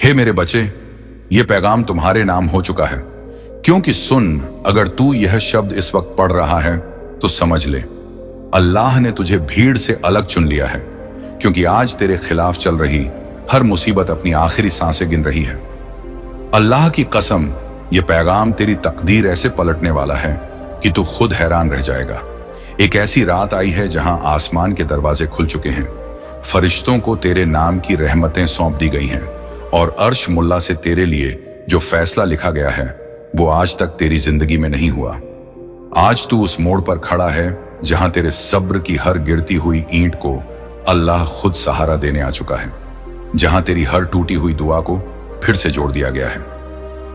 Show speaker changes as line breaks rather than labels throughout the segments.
हे मेरे बच्चे, ये पैगाम तुम्हारे नाम हो चुका है, क्योंकि सुन, अगर तू यह शब्द इस वक्त पढ़ रहा है तो समझ ले, अल्लाह ने तुझे भीड़ से अलग चुन लिया है, क्योंकि आज तेरे खिलाफ चल रही हर मुसीबत अपनी आखिरी सांसें गिन रही है। अल्लाह की कसम, ये पैगाम तेरी तकदीर ऐसे पलटने वाला है कि तू खुद हैरान रह जाएगा। एक ऐसी रात आई है जहां आसमान के दरवाजे खुल चुके हैं, फरिश्तों को तेरे नाम की रहमतें सौंप दी गई हैं, और अर्श मुल्ला से तेरे लिए जो फैसला लिखा गया है वो आज तक तेरी जिंदगी में नहीं हुआ। आज तू उस मोड़ पर खड़ा है जहां तेरे सब्र की हर गिरती हुई ईंट को अल्लाह खुद सहारा देने आ चुका है, जहां तेरी हर टूटी हुई दुआ को फिर से जोड़ दिया गया है,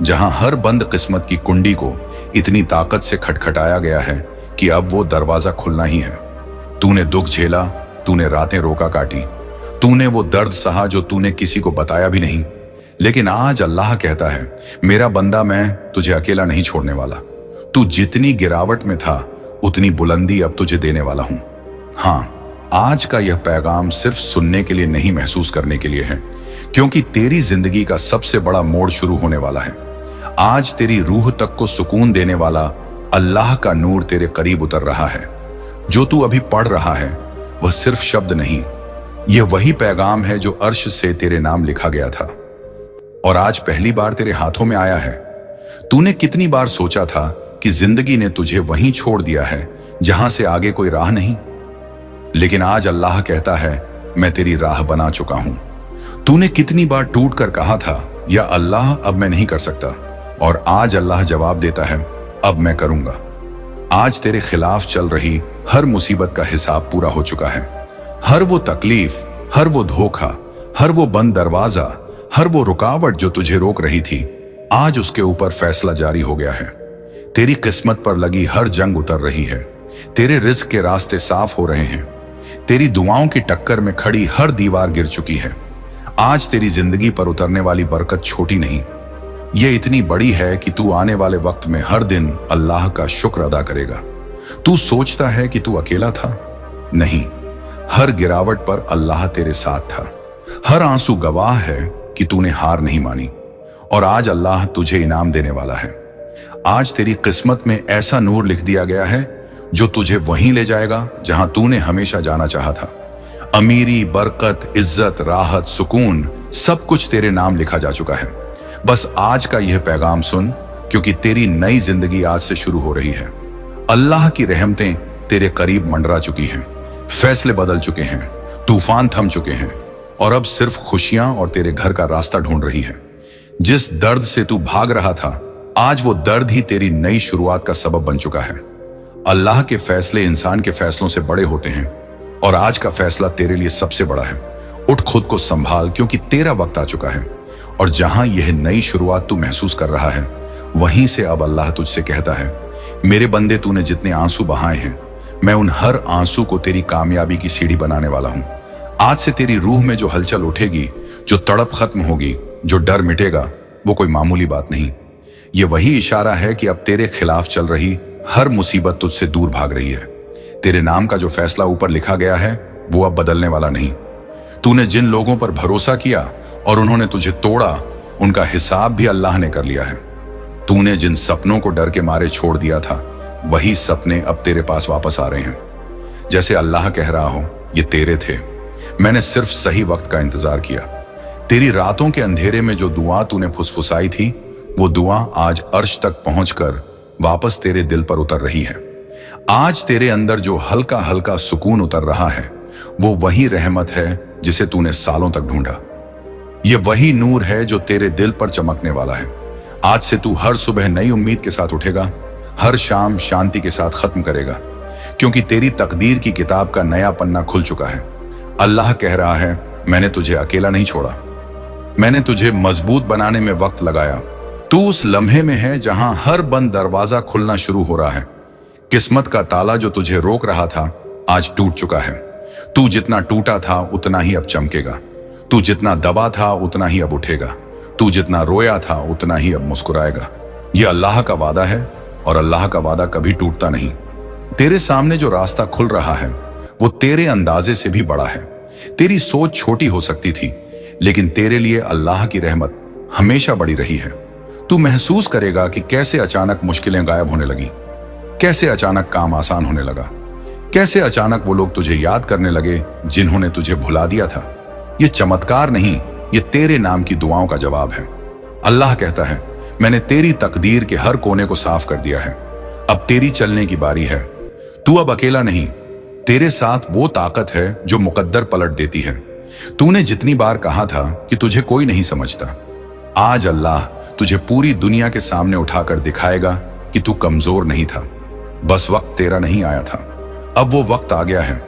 जहां हर बंद किस्मत की कुंडी को इतनी ताकत से खटखटाया गया है कि अब वो दरवाजा खुलना ही है। तूने दुख झेला, तूने रातें रोका काटी, तूने वो दर्द सहा जो तूने किसी को बताया भी नहीं, लेकिन आज अल्लाह कहता है, मेरा बंदा, मैं तुझे अकेला नहीं छोड़ने वाला। तू जितनी गिरावट में था उतनी बुलंदी अब तुझे देने वाला हूं। हाँ, आज का यह पैगाम सिर्फ सुनने के लिए नहीं, महसूस करने के लिए है, क्योंकि तेरी जिंदगी का सबसे बड़ा मोड़ शुरू होने वाला है। आज तेरी रूह तक को सुकून देने वाला अल्लाह का नूर तेरे करीब उतर रहा है। जो तू अभी पढ़ रहा है वह सिर्फ शब्द नहीं, यह वही पैगाम है जो अर्श से तेरे नाम लिखा गया था और आज पहली बार तेरे हाथों में आया है। तूने कितनी बार सोचा था कि जिंदगी ने तुझे वहीं छोड़ दिया है जहां से आगे कोई राह नहीं, लेकिन आज अल्लाह कहता है, मैं तेरी राह बना चुका हूं। तूने कितनी बार टूट कर कहा था, या अल्लाह अब मैं नहीं कर सकता, और आज अल्लाह जवाब देता है, अब मैं करूंगा। आज तेरे खिलाफ चल रही हर मुसीबत का हिसाब पूरा हो चुका है। हर वो तकलीफ, हर वो धोखा, हर वो बंद दरवाजा, हर वो रुकावट जो तुझे रोक रही थी, आज उसके ऊपर फैसला जारी हो गया है। तेरी किस्मत पर लगी हर जंग उतर रही है, तेरे रिज़्क के रास्ते साफ हो रहे हैं, तेरी दुआओं की टक्कर में खड़ी हर दीवार गिर चुकी है। आज तेरी जिंदगी पर उतरने वाली बरकत छोटी नहीं, ये इतनी बड़ी है कि तू आने वाले वक्त में हर दिन अल्लाह का शुक्र अदा करेगा। तू सोचता है कि तू अकेला था? नहीं, हर गिरावट पर अल्लाह तेरे साथ था। हर आंसू गवाह है कि तूने हार नहीं मानी, और आज अल्लाह तुझे इनाम देने वाला है। आज तेरी किस्मत में ऐसा नूर लिख दिया गया है जो तुझे वहीं ले जाएगा जहां तूने हमेशा जाना चाहा था। अमीरी, बरकत, इज्जत, राहत, सुकून, सब कुछ तेरे नाम लिखा जा चुका है। बस आज का यह पैगाम सुन, क्योंकि तेरी नई जिंदगी आज से शुरू हो रही है। अल्लाह की रहमतें तेरे करीब मंडरा चुकी हैं, फैसले बदल चुके हैं, तूफान थम चुके हैं, और अब सिर्फ खुशियां और तेरे घर का रास्ता ढूंढ रही है। जिस दर्द से तू भाग रहा था, आज वो दर्द ही तेरी नई शुरुआत का सबब बन चुका है। अल्लाह के फैसले इंसान के फैसलों से बड़े होते हैं, और आज का फैसला तेरे लिए सबसे बड़ा है। उठ, खुद को संभाल, क्योंकि तेरा वक्त आ चुका है। और जहां यह नई शुरुआत तू महसूस कर रहा है, वहीं से अब अल्लाह तुझसे कहता है, मेरे बंदे, तूने जितने आंसू बहाए हैं, मैं उन हर आंसू को तेरी कामयाबी की सीढ़ी बनाने वाला हूं। आज से तेरी रूह में जो हलचल उठेगी, जो तड़प खत्म होगी, जो डर मिटेगा, वो कोई मामूली बात नहीं। ये वही इशारा है कि अब तेरे खिलाफ चल रही हर मुसीबत तुझसे दूर भाग रही है। तेरे नाम का जो फैसला ऊपर लिखा गया है वो अब बदलने वाला नहीं। तूने जिन लोगों पर भरोसा किया और उन्होंने तुझे तोड़ा, उनका हिसाब भी अल्लाह ने कर लिया है। तूने जिन सपनों को डर के मारे छोड़ दिया था, वही सपने अब तेरे पास वापस आ रहे हैं। जैसे अल्लाह कह रहा हो, ये तेरे थे, मैंने सिर्फ सही वक्त का इंतजार किया। तेरी रातों के अंधेरे में जो दुआ तूने फुसफुसाई थी, वो दुआ आज अर्श तक पहुंचकर वापस तेरे दिल पर उतर रही है। आज तेरे अंदर जो हल्का हल्का सुकून उतर रहा है, वो वही रहमत है जिसे तूने सालों तक ढूंढा। ये वही नूर है जो तेरे दिल पर चमकने वाला है। आज से तू हर सुबह नई उम्मीद के साथ उठेगा, हर शाम शांति के साथ खत्म करेगा, क्योंकि तेरी तकदीर की किताब का नया पन्ना खुल चुका है। अल्लाह कह रहा है, मैंने तुझे अकेला नहीं छोड़ा, मैंने तुझे मजबूत बनाने में वक्त लगाया। तू उस लम्हे में है जहां हर बंद दरवाजा खुलना शुरू हो रहा है। किस्मत का ताला जो तुझे रोक रहा था, आज टूट चुका है। तू जितना टूटा था उतना ही अब चमकेगा, तू जितना दबा था उतना ही अब उठेगा, तू जितना रोया था उतना ही अब मुस्कुराएगा। यह अल्लाह का वादा है, और अल्लाह का वादा कभी टूटता नहीं। तेरे सामने जो रास्ता खुल रहा है वो तेरे अंदाजे से भी बड़ा है। तेरी सोच छोटी हो सकती थी, लेकिन तेरे लिए अल्लाह की रहमत हमेशा बड़ी रही है। तू महसूस करेगा कि कैसे अचानक मुश्किलें गायब होने लगी, कैसे अचानक काम आसान होने लगा, कैसे अचानक वो लोग तुझे याद करने लगे जिन्होंने तुझे भुला दिया था। ये चमत्कार नहीं, ये तेरे नाम की दुआओं का जवाब है। अल्लाह कहता है, मैंने तेरी तकदीर के हर कोने को साफ कर दिया है, अब तेरी चलने की बारी है। तू अब अकेला नहीं, तेरे साथ वो ताकत है जो मुकद्दर पलट देती है। तूने जितनी बार कहा था कि तुझे कोई नहीं समझता, आज अल्लाह तुझे पूरी दुनिया के सामने उठाकर दिखाएगा कि तू कमजोर नहीं था, बस वक्त तेरा नहीं आया था। अब वो वक्त आ गया है।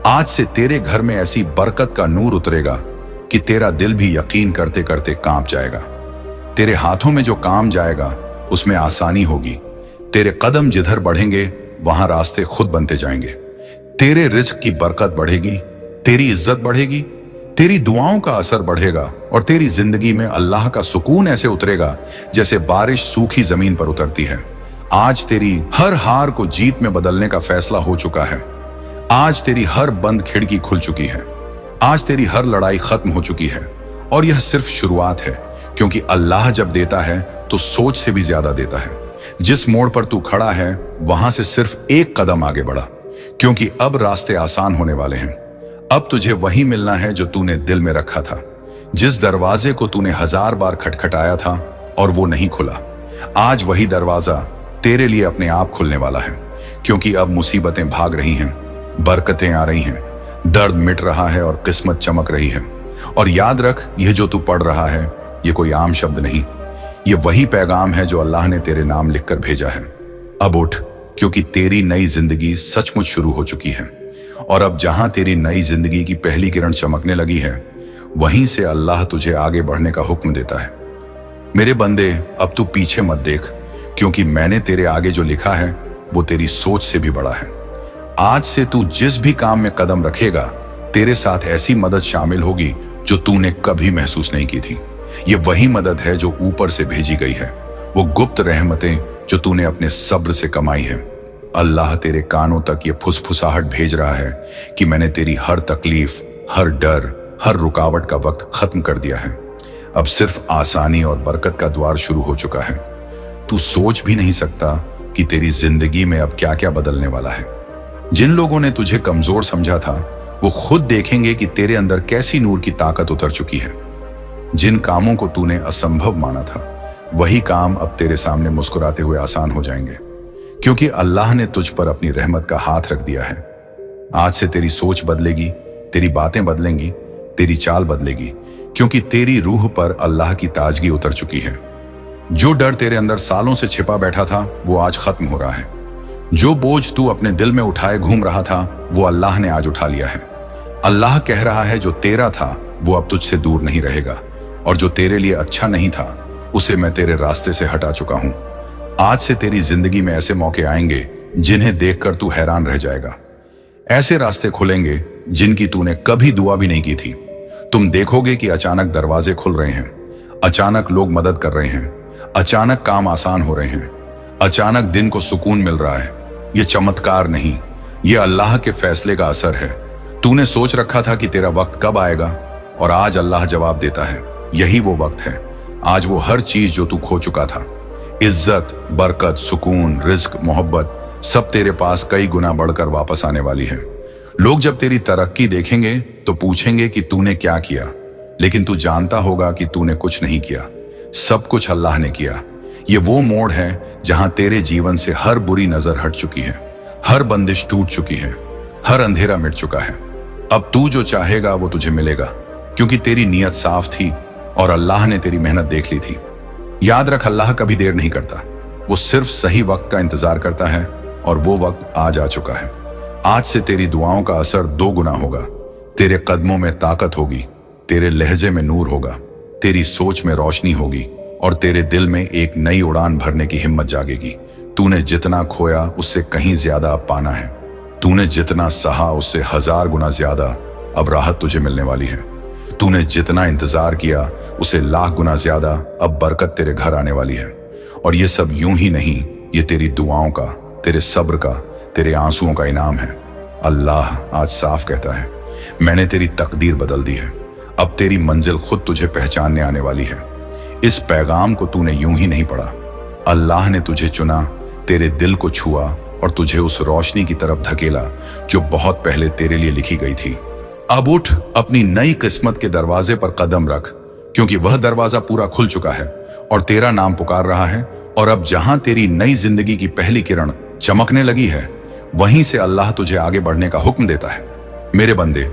आज से तेरे घर में ऐसी बरकत का नूर उतरेगा कि तेरा दिल भी यकीन करते करते कांप जाएगा। तेरे हाथों में जो काम जाएगा उसमें आसानी होगी। तेरे कदम जिधर बढ़ेंगे वहां रास्ते खुद बनते जाएंगे। तेरे रिज्क की बरकत बढ़ेगी, तेरी इज्जत बढ़ेगी, तेरी दुआओं का असर बढ़ेगा और तेरी जिंदगी में अल्लाह का सुकून ऐसे उतरेगा जैसे बारिश सूखी जमीन पर उतरती है। आज तेरी हर हार को जीत में बदलने का फैसला हो चुका है। आज तेरी हर बंद खिड़की खुल चुकी है। आज तेरी हर लड़ाई खत्म हो चुकी है और यह सिर्फ शुरुआत है, क्योंकि अल्लाह जब देता है तो सोच से भी ज्यादा देता है। जिस मोड़ पर तू खड़ा है वहां से सिर्फ एक कदम आगे बढ़ा, क्योंकि अब रास्ते आसान होने वाले हैं। अब तुझे वही मिलना है जो तूने दिल में रखा था, जिस दरवाजे को तूने 1000 बार खटखटाया था और वो नहीं खुला। आज वही दरवाजा तेरे लिए अपने आप खुलने वाला है, क्योंकि अब मुसीबतें भाग रही हैं, बरकतें आ रही हैं, दर्द मिट रहा है और किस्मत चमक रही है। और याद रख, यह जो तू पढ़ रहा है ये कोई आम शब्द नहीं, ये वही पैगाम है जो अल्लाह ने तेरे नाम लिखकर भेजा है। अब उठ, क्योंकि तेरी नई जिंदगी सचमुच शुरू हो चुकी है। और अब जहां तेरी नई जिंदगी की पहली किरण चमकने लगी है, वहीं से अल्लाह तुझे आगे बढ़ने का हुक्म देता है। मेरे बंदे, अब तू पीछे मत देख, क्योंकि मैंने तेरे आगे जो लिखा है वो तेरी सोच से भी बड़ा है। आज से तू जिस भी काम में कदम रखेगा, तेरे साथ ऐसी मदद शामिल होगी जो तूने कभी महसूस नहीं की थी। ये वही मदद है जो ऊपर से भेजी गई है, वो गुप्त रहमतें जो तूने अपने सब्र से कमाई है। अल्लाह तेरे कानों तक ये फुसफुसाहट भेज रहा है कि मैंने तेरी हर तकलीफ, हर डर, हर रुकावट का वक्त खत्म कर दिया है। अब सिर्फ आसानी और बरकत का द्वार शुरू हो चुका है। तू सोच भी नहीं सकता कि तेरी जिंदगी में अब क्या क्या बदलने वाला है। जिन लोगों ने तुझे कमजोर समझा था, वो खुद देखेंगे कि तेरे अंदर कैसी नूर की ताकत उतर चुकी है। जिन कामों को तूने असंभव माना था, वही काम अब तेरे सामने मुस्कुराते हुए आसान हो जाएंगे, क्योंकि अल्लाह ने तुझ पर अपनी रहमत का हाथ रख दिया है। आज से तेरी सोच बदलेगी, तेरी बातें बदलेंगी, तेरी चाल बदलेगी, क्योंकि तेरी रूह पर अल्लाह की ताजगी उतर चुकी है। जो डर तेरे अंदर सालों से छिपा बैठा था, वो आज खत्म हो रहा है। जो बोझ तू अपने दिल में उठाए घूम रहा था, वो अल्लाह ने आज उठा लिया है। अल्लाह कह रहा है, जो तेरा था वो अब तुझसे दूर नहीं रहेगा, और जो तेरे लिए अच्छा नहीं था उसे मैं तेरे रास्ते से हटा चुका हूं। आज से तेरी जिंदगी में ऐसे मौके आएंगे जिन्हें देखकर तू हैरान रह जाएगा। ऐसे रास्ते खुलेंगे जिनकी तूने कभी दुआ भी नहीं की थी। तुम देखोगे कि अचानक दरवाजे खुल रहे हैं, अचानक लोग मदद कर रहे हैं, अचानक काम आसान हो रहे हैं, अचानक दिन को सुकून मिल रहा है। ये चमत्कार नहीं, ये अल्लाह के फैसले का असर है। तूने सोच रखा था कि तेरा वक्त कब आएगा, और आज अल्लाह जवाब देता है, यही वो वक्त है। आज वो हर चीज जो तू खो चुका था, इज्जत, बरकत, सुकून, रिज्क, मोहब्बत, सब तेरे पास कई गुना बढ़कर वापस आने वाली है। लोग जब तेरी तरक्की देखेंगे तो पूछेंगे कि तूने क्या किया, लेकिन तू जानता होगा कि तूने कुछ नहीं किया, सब कुछ अल्लाह ने किया। ये वो मोड़ है जहां तेरे जीवन से हर बुरी नजर हट चुकी है, हर बंदिश टूट चुकी है, हर अंधेरा मिट चुका है। अब तू जो चाहेगा वो तुझे मिलेगा, क्योंकि तेरी नीयत साफ थी और अल्लाह ने तेरी मेहनत देख ली थी। याद रख, अल्लाह कभी देर नहीं करता, वो सिर्फ सही वक्त का इंतजार करता है, और वो वक्त आज आ चुका है। आज से तेरी दुआओं का असर 2 गुना होगा। तेरे कदमों में ताकत होगी, तेरे लहजे में नूर होगा, तेरी सोच में रोशनी होगी, और तेरे दिल में एक नई उड़ान भरने की हिम्मत जागेगी। तूने जितना खोया उससे कहीं ज्यादा अब पाना है। तूने जितना सहा उससे 1000 गुना ज्यादा अब राहत तुझे मिलने वाली है। तूने जितना इंतजार किया उसे लाख गुना ज्यादा अब बरकत तेरे घर आने वाली है। और ये सब यूं ही नहीं, ये तेरी दुआओं का, तेरे सब्र का, तेरे आंसुओं का इनाम है। अल्लाह आज साफ कहता है, मैंने तेरी तकदीर बदल दी है। अब तेरी मंजिल खुद तुझे पहचानने आने वाली है। इस पैगाम को तूने यूं ही नहीं पढ़ा। अल्लाह ने तुझे चुना, तेरे दिल को छुआ और तुझे उस रोशनी की तरफ धकेला जो बहुत पहले तेरे लिए लिखी गई थी। अब उठ, अपनी नई किस्मत के दरवाजे पर कदम रख, क्योंकि वह दरवाजा पूरा खुल चुका है और तेरा नाम पुकार रहा है। और अब जहां तेरी नई जिंदगी की पहली किरण चमकने लगी है, वहीं से अल्लाह तुझे आगे बढ़ने का हुक्म देता है। मेरे बंदे,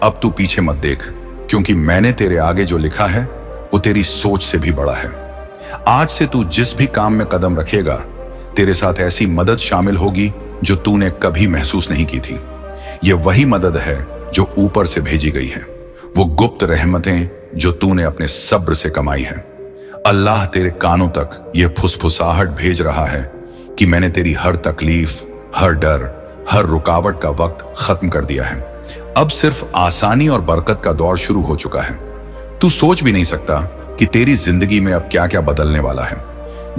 अब तू पीछे मत देख, क्योंकि मैंने तेरे आगे जो लिखा है वो तेरी सोच से भी बड़ा है। आज से तू जिस भी काम में कदम रखेगा, तेरे साथ ऐसी मदद शामिल होगी जो तूने कभी महसूस नहीं की थी। ये वही मदद है जो ऊपर से भेजी गई है, वो गुप्त रहमतें जो तूने अपने सब्र से कमाई है। अल्लाह तेरे कानों तक ये फुसफुसाहट भेज रहा है कि मैंने तेरी हर तकलीफ, हर डर, हर रुकावट का वक्त खत्म कर दिया है। अब सिर्फ आसानी और बरकत का दौर शुरू हो चुका है। तू सोच भी नहीं सकता कि तेरी जिंदगी में अब क्या क्या बदलने वाला है।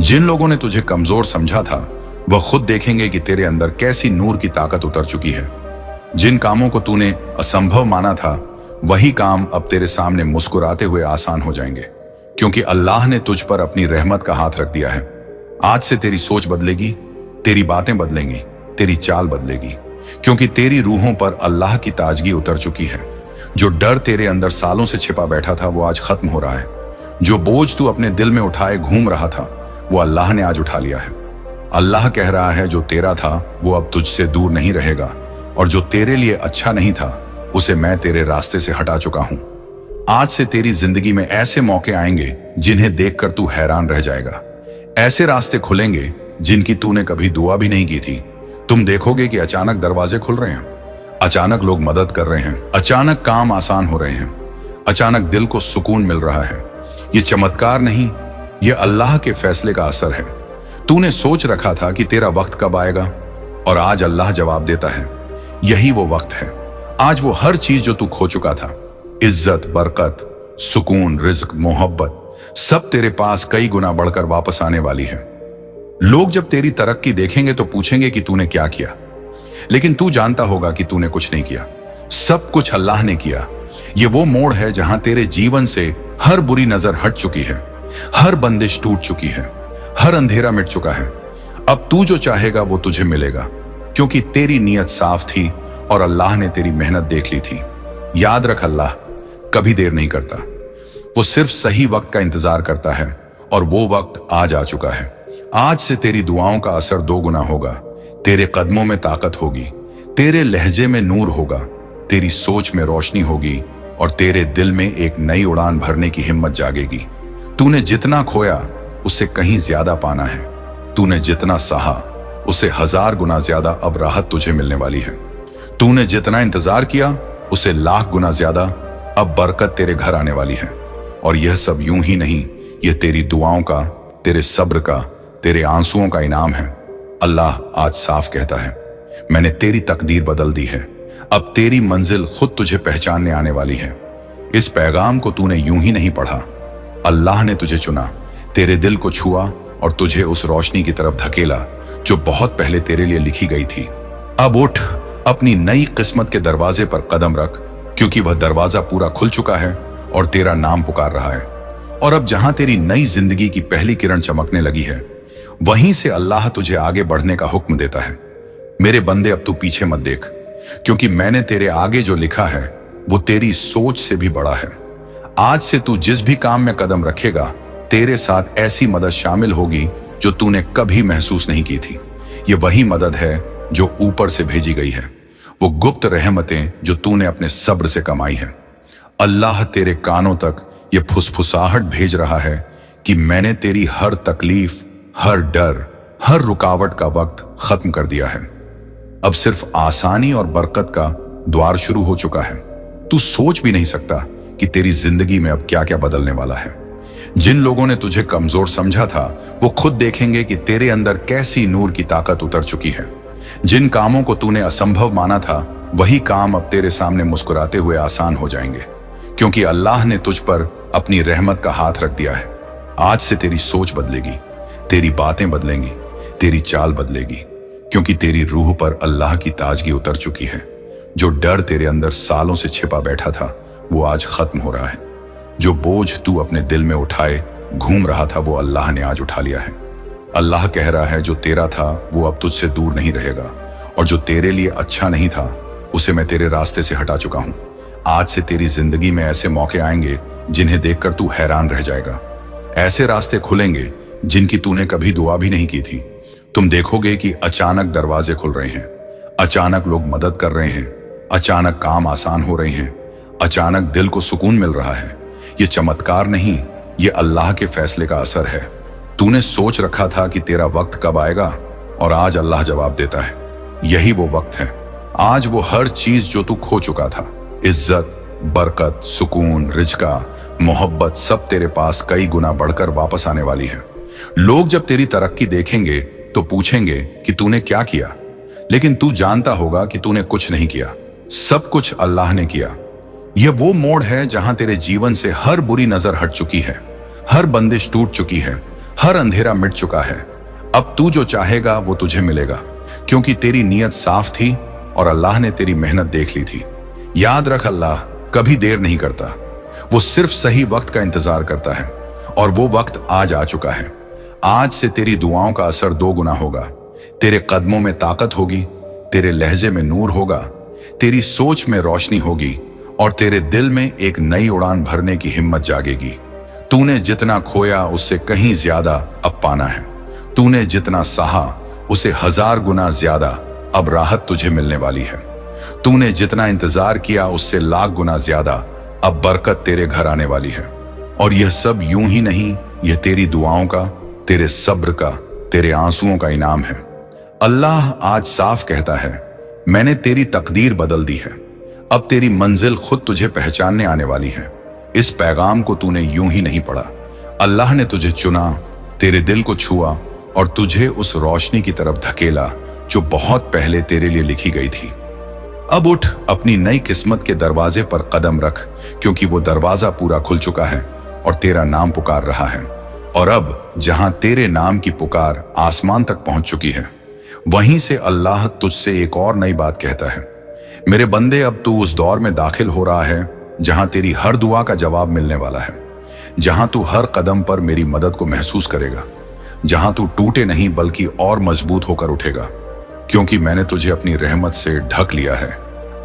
जिन लोगों ने तुझे कमजोर समझा था, वह खुद देखेंगे कि तेरे अंदर कैसी नूर की ताकत उतर चुकी है। जिन कामों को तूने असंभव माना था, वही काम अब तेरे सामने मुस्कुराते हुए आसान हो जाएंगे, क्योंकि अल्लाह ने तुझ पर अपनी रहमत का हाथ रख दिया है। आज से तेरी सोच बदलेगी, तेरी बातें बदलेंगी, तेरी चाल बदलेगी, क्योंकि तेरी रूहों पर अल्लाह की ताजगी उतर चुकी है। जो डर तेरे अंदर सालों से छिपा बैठा था, वो आज खत्म हो रहा है। जो बोझ तू अपने दिल में उठाए घूम रहा था, वो अल्लाह ने आज उठा लिया है। अल्लाह कह रहा है, जो तेरा था वो अब तुझसे दूर नहीं रहेगा, और जो तेरे लिए अच्छा नहीं था उसे मैं तेरे रास्ते से हटा चुका हूं। आज से तेरी जिंदगी में ऐसे मौके आएंगे जिन्हें देखकर तू हैरान रह जाएगा। ऐसे रास्ते खुलेंगे जिनकी तूने कभी दुआ भी नहीं की थी। तुम देखोगे कि अचानक दरवाजे खुल रहे हैं, अचानक लोग मदद कर रहे हैं, अचानक काम आसान हो रहे हैं, अचानक दिल को सुकून मिल रहा है। ये चमत्कार नहीं, ये अल्लाह के फैसले का असर है। तूने सोच रखा था कि तेरा वक्त कब आएगा, और आज अल्लाह जवाब देता है, यही वो वक्त है। आज वो हर चीज जो तू खो चुका था, इज्जत, बरकत, सुकून, रिज्क, मोहब्बत, सब तेरे पास कई गुना बढ़कर वापस आने वाली है। लोग जब तेरी तरक्की देखेंगे तो पूछेंगे कि तूने क्या किया, लेकिन तू जानता होगा कि तूने कुछ नहीं किया, सब कुछ अल्लाह ने किया। ये वो मोड़ है जहां तेरे जीवन से हर बुरी नजर हट चुकी है, हर बंदिश टूट चुकी है, हर अंधेरा मिट चुका है। अब तू जो चाहेगा वो तुझे मिलेगा, क्योंकि तेरी नीयत साफ थी और अल्लाह ने तेरी मेहनत देख ली थी। याद रख, अल्लाह कभी देर नहीं करता, वो सिर्फ सही वक्त का इंतजार करता है, और वो वक्त आज आ चुका है। आज से तेरी दुआओं का असर 2 गुना होगा। तेरे कदमों में ताकत होगी, तेरे लहजे में नूर होगा, तेरी सोच में रोशनी होगी, और तेरे दिल में एक नई उड़ान भरने की हिम्मत जागेगी। तूने जितना खोया उससे कहीं ज्यादा पाना है। तूने जितना सहा उससे 1000 गुना ज्यादा अब राहत तुझे मिलने वाली है। तूने जितना इंतजार किया उससे लाख गुना ज्यादा अब बरकत तेरे घर आने वाली है। और यह सब यूं ही नहीं, यह तेरी दुआओं का, तेरे सब्र का, तेरे आंसुओं का इनाम है। अल्लाह आज साफ कहता है, मैंने तेरी तकदीर बदल दी है, अब तेरी मंजिल खुद तुझे पहचानने आने वाली है। इस पैगाम को तूने यूं ही नहीं पढ़ा। अल्लाह ने तुझे चुना, तेरे दिल को छुआ और तुझे उस रोशनी की तरफ धकेला जो बहुत पहले तेरे लिए लिखी गई थी। अब उठ, अपनी नई किस्मत के दरवाजे पर कदम रख, क्योंकि वह दरवाजा पूरा खुल चुका है और तेरा नाम पुकार रहा है। और अब जहां तेरी नई जिंदगी की पहली किरण चमकने लगी है, वहीं से अल्लाह तुझे आगे बढ़ने का हुक्म देता है। मेरे बंदे, अब तू पीछे मत देख, क्योंकि मैंने तेरे आगे जो लिखा है वो तेरी सोच से भी बड़ा है। आज से तू जिस भी काम में कदम रखेगा, तेरे साथ ऐसी मदद शामिल होगी जो तूने कभी महसूस नहीं की थी। ये वही मदद है जो ऊपर से भेजी गई है, वो गुप्त रहमतें जो तूने अपने सब्र से कमाई है। अल्लाह तेरे कानों तक ये फुसफुसाहट भेज रहा है कि मैंने तेरी हर तकलीफ, हर डर, हर रुकावट का वक्त खत्म कर दिया है। अब सिर्फ आसानी और बरकत का द्वार शुरू हो चुका है। तू सोच भी नहीं सकता कि तेरी जिंदगी में अब क्या क्या बदलने वाला है। जिन लोगों ने तुझे कमजोर समझा था, वो खुद देखेंगे कि तेरे अंदर कैसी नूर की ताकत उतर चुकी है। जिन कामों को तूने असंभव माना था, वही काम अब तेरे सामने मुस्कुराते हुए आसान हो जाएंगे, क्योंकि अल्लाह ने तुझ पर अपनी रहमत का हाथ रख दिया है। आज से तेरी सोच बदलेगी, तेरी बातें बदलेंगी, तेरी चाल बदलेगी, क्योंकि तेरी रूह पर अल्लाह की ताजगी उतर चुकी है। जो डर तेरे अंदर सालों से छिपा बैठा था, वो आज खत्म हो रहा है। जो बोझ तू अपने दिल में उठाए घूम रहा था वो अल्लाह ने आज उठा लिया है। अल्लाह कह रहा है जो तेरा था वो अब तुझसे दूर नहीं रहेगा, और जो तेरे लिए अच्छा नहीं था उसे मैं तेरे रास्ते से हटा चुका हूं। आज से तेरी जिंदगी में ऐसे मौके आएंगे जिन्हें देखकर तू हैरान रह जाएगा। ऐसे रास्ते खुलेंगे जिनकी तूने कभी दुआ भी नहीं की थी। तुम देखोगे कि अचानक दरवाजे खुल रहे हैं, अचानक लोग मदद कर रहे हैं, अचानक काम आसान हो रहे हैं, अचानक दिल को सुकून मिल रहा है। ये चमत्कार नहीं, ये अल्लाह के फैसले का असर है। तूने सोच रखा था कि तेरा वक्त कब आएगा, और आज अल्लाह जवाब देता है, यही वो वक्त है। आज वो हर चीज जो तू खो चुका था, इज्जत, बरकत, सुकून, रिज़्क़, मोहब्बत, सब तेरे पास कई गुना बढ़कर वापस आने वाली है। लोग जब तेरी तरक्की देखेंगे तो पूछेंगे कि तूने क्या किया, लेकिन तू जानता होगा कि तूने कुछ नहीं किया, सब कुछ अल्लाह ने किया। यह वो मोड़ है जहां तेरे जीवन से हर बुरी नजर हट चुकी है, हर बंदिश टूट चुकी है, हर अंधेरा मिट चुका है। अब तू जो चाहेगा वो तुझे मिलेगा, क्योंकि तेरी नीयत साफ थी और अल्लाह ने तेरी मेहनत देख ली थी। याद रख, अल्लाह कभी देर नहीं करता, वो सिर्फ सही वक्त का इंतजार करता है, और वो वक्त आज आ चुका है। आज से तेरी दुआओं का असर 2 गुना होगा। तेरे कदमों में ताकत होगी, तेरे लहजे में नूर होगा, तेरी सोच में रोशनी होगी, और तेरे दिल में एक नई उड़ान भरने की हिम्मत जागेगी। तूने जितना खोया उससे कहीं ज्यादा अब पाना है। तूने जितना सहा उसे 1000 गुना ज्यादा अब राहत तुझे मिलने वाली है। तूने जितना इंतजार किया उससे लाख गुना ज्यादा अब बरकत तेरे घर आने वाली है। और यह सब यूं ही नहीं, यह तेरी दुआओं का, तेरे सब्र का, तेरे आंसुओं का इनाम है। अल्लाह आज साफ कहता है, मैंने तेरी तकदीर बदल दी है, अब तेरी मंजिल खुद तुझे पहचानने आने वाली है। इस पैगाम को तूने यूं ही नहीं पढ़ा, अल्लाह ने तुझे चुना, तेरे दिल को छुआ और तुझे उस रोशनी की तरफ धकेला जो बहुत पहले तेरे लिए लिखी गई थी। अब उठ, अपनी नई किस्मत के दरवाजे पर कदम रख, क्योंकि वो दरवाजा पूरा खुल चुका है और तेरा नाम पुकार रहा है। और अब जहां तेरे नाम की पुकार आसमान तक पहुंच चुकी है, वहीं से अल्लाह तुझसे एक और नई बात कहता है, मेरे बंदे, अब तू उस दौर में दाखिल हो रहा है जहां तेरी हर दुआ का जवाब मिलने वाला है, जहां तू हर कदम पर मेरी मदद को महसूस करेगा, जहां तू टूटे नहीं बल्कि और मजबूत होकर उठेगा, क्योंकि मैंने तुझे अपनी रहमत से ढक लिया है।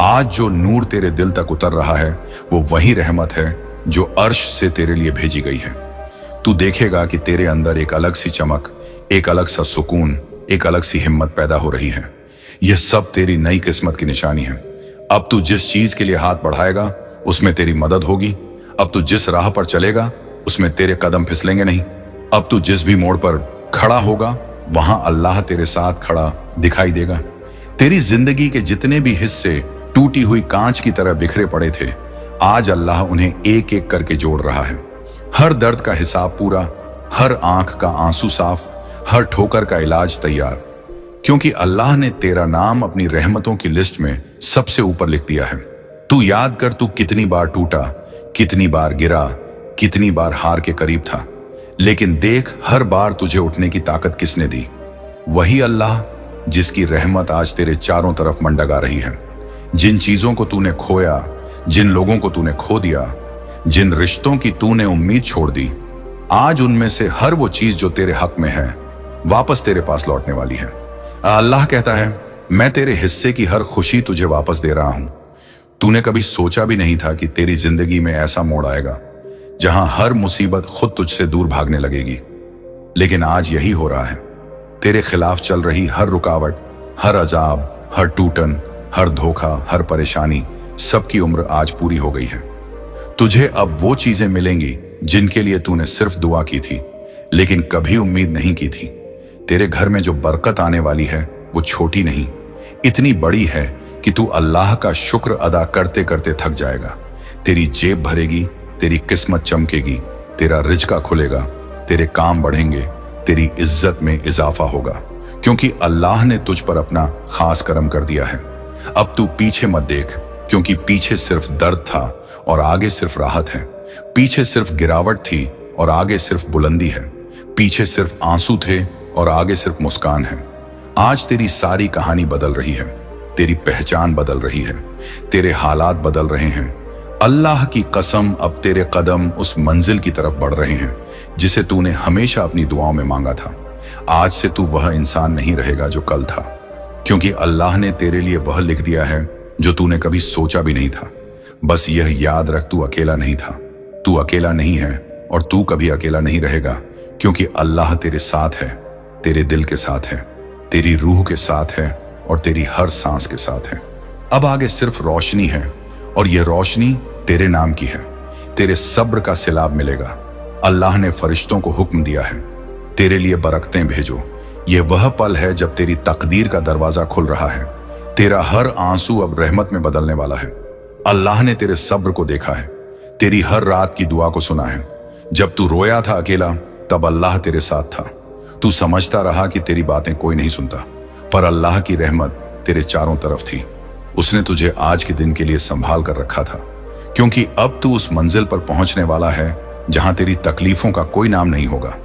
आज जो नूर तेरे दिल तक उतर रहा है वो वही रहमत है जो अर्श से तेरे लिए भेजी गई है। तू देखेगा कि तेरे अंदर एक अलग सी चमक, एक अलग सा सुकून, एक अलग सी हिम्मत पैदा हो रही है। यह सब तेरी नई किस्मत की निशानी है। अब तू जिस चीज के लिए हाथ बढ़ाएगा उसमें तेरी मदद होगी। अब तू जिस राह पर चलेगा उसमें तेरे कदम फिसलेंगे नहीं। अब तू जिस भी मोड़ पर खड़ा होगा वहां अल्लाह तेरे साथ खड़ा दिखाई देगा। तेरी जिंदगी के जितने भी हिस्से टूटी हुई कांच की तरह बिखरे पड़े थे, आज अल्लाह उन्हें एक एक करके जोड़ रहा है। हर दर्द का हिसाब पूरा, हर आंख का आंसू साफ, हर ठोकर का इलाज तैयार, क्योंकि अल्लाह ने तेरा नाम अपनी रहमतों की लिस्ट में सबसे ऊपर लिख दिया है। तू याद कर, तू कितनी बार टूटा, कितनी बार गिरा, कितनी बार हार के करीब था, लेकिन देख हर बार तुझे उठने की ताकत किसने दी? वही अल्लाह जिसकी रहमत आज तेरे चारों तरफ मंडगा रही है। जिन चीजों को तूने खोया, जिन लोगों को तूने खो दिया, जिन रिश्तों की तूने उम्मीद छोड़ दी, आज उनमें से हर वो चीज जो तेरे हक में है वापस तेरे पास लौटने वाली है। अल्लाह कहता है, मैं तेरे हिस्से की हर खुशी तुझे वापस दे रहा हूं। तूने कभी सोचा भी नहीं था कि तेरी जिंदगी में ऐसा मोड़ आएगा जहां हर मुसीबत खुद तुझसे दूर भागने लगेगी, लेकिन आज यही हो रहा है। तेरे खिलाफ चल रही हर रुकावट, हर अजाब, हर टूटन, हर धोखा, हर परेशानी, सबकी उम्र आज पूरी हो गई है। तुझे अब वो चीजें मिलेंगी जिनके लिए तूने सिर्फ दुआ की थी, लेकिन कभी उम्मीद नहीं की थी। तेरे घर में जो बरकत आने वाली है वो छोटी नहीं, इतनी बड़ी है कि तू अल्लाह का शुक्र अदा करते करते थक जाएगा। तेरी जेब भरेगी, तेरी किस्मत चमकेगी, तेरा रिज़्क़ खुलेगा, तेरे काम बढ़ेंगे, तेरी इज्जत में इजाफा होगा, क्योंकि अल्लाह ने तुझ पर अपना खास करम कर दिया है। अब तू पीछे मत देख, क्योंकि पीछे सिर्फ दर्द था और आगे सिर्फ राहत है। पीछे सिर्फ गिरावट थी और आगे सिर्फ बुलंदी है। पीछे सिर्फ आंसू थे और आगे सिर्फ मुस्कान है। आज तेरी सारी कहानी बदल रही है, तेरी पहचान बदल रही है, तेरे हालात बदल रहे हैं। अल्लाह की कसम, अब तेरे कदम उस मंजिल की तरफ बढ़ रहे हैं जिसे तूने हमेशा अपनी दुआओं में मांगा था। आज से तू वह इंसान नहीं रहेगा जो कल था, क्योंकि अल्लाह ने तेरे लिए वह लिख दिया है जो तूने कभी सोचा भी नहीं था। बस यह याद रख, तू अकेला नहीं था, तू अकेला नहीं है और तू कभी अकेला नहीं रहेगा, क्योंकि अल्लाह तेरे साथ है, तेरे दिल के साथ है, तेरी रूह के साथ है और तेरी हर सांस के साथ है। अब आगे सिर्फ रोशनी है और यह रोशनी तेरे नाम की है। तेरे सब्र का सिलाब मिलेगा। अल्लाह ने फरिश्तों को हुक्म दिया है, तेरे लिए बरकतें भेजो। यह वह पल है जब तेरी तकदीर का दरवाजा खुल रहा है। तेरा हर आंसू अब रहमत में बदलने वाला है। अल्लाह ने तेरे सब्र को देखा है, तेरी हर रात की दुआ को सुना है। जब तू रोया था अकेला, तब अल्लाह तेरे साथ था। तू समझता रहा कि तेरी बातें कोई नहीं सुनता, पर अल्लाह की रहमत तेरे चारों तरफ थी। उसने तुझे आज के दिन के लिए संभाल कर रखा था, क्योंकि अब तू उस मंजिल पर पहुंचने वाला है जहां तेरी तकलीफों का कोई नाम नहीं होगा।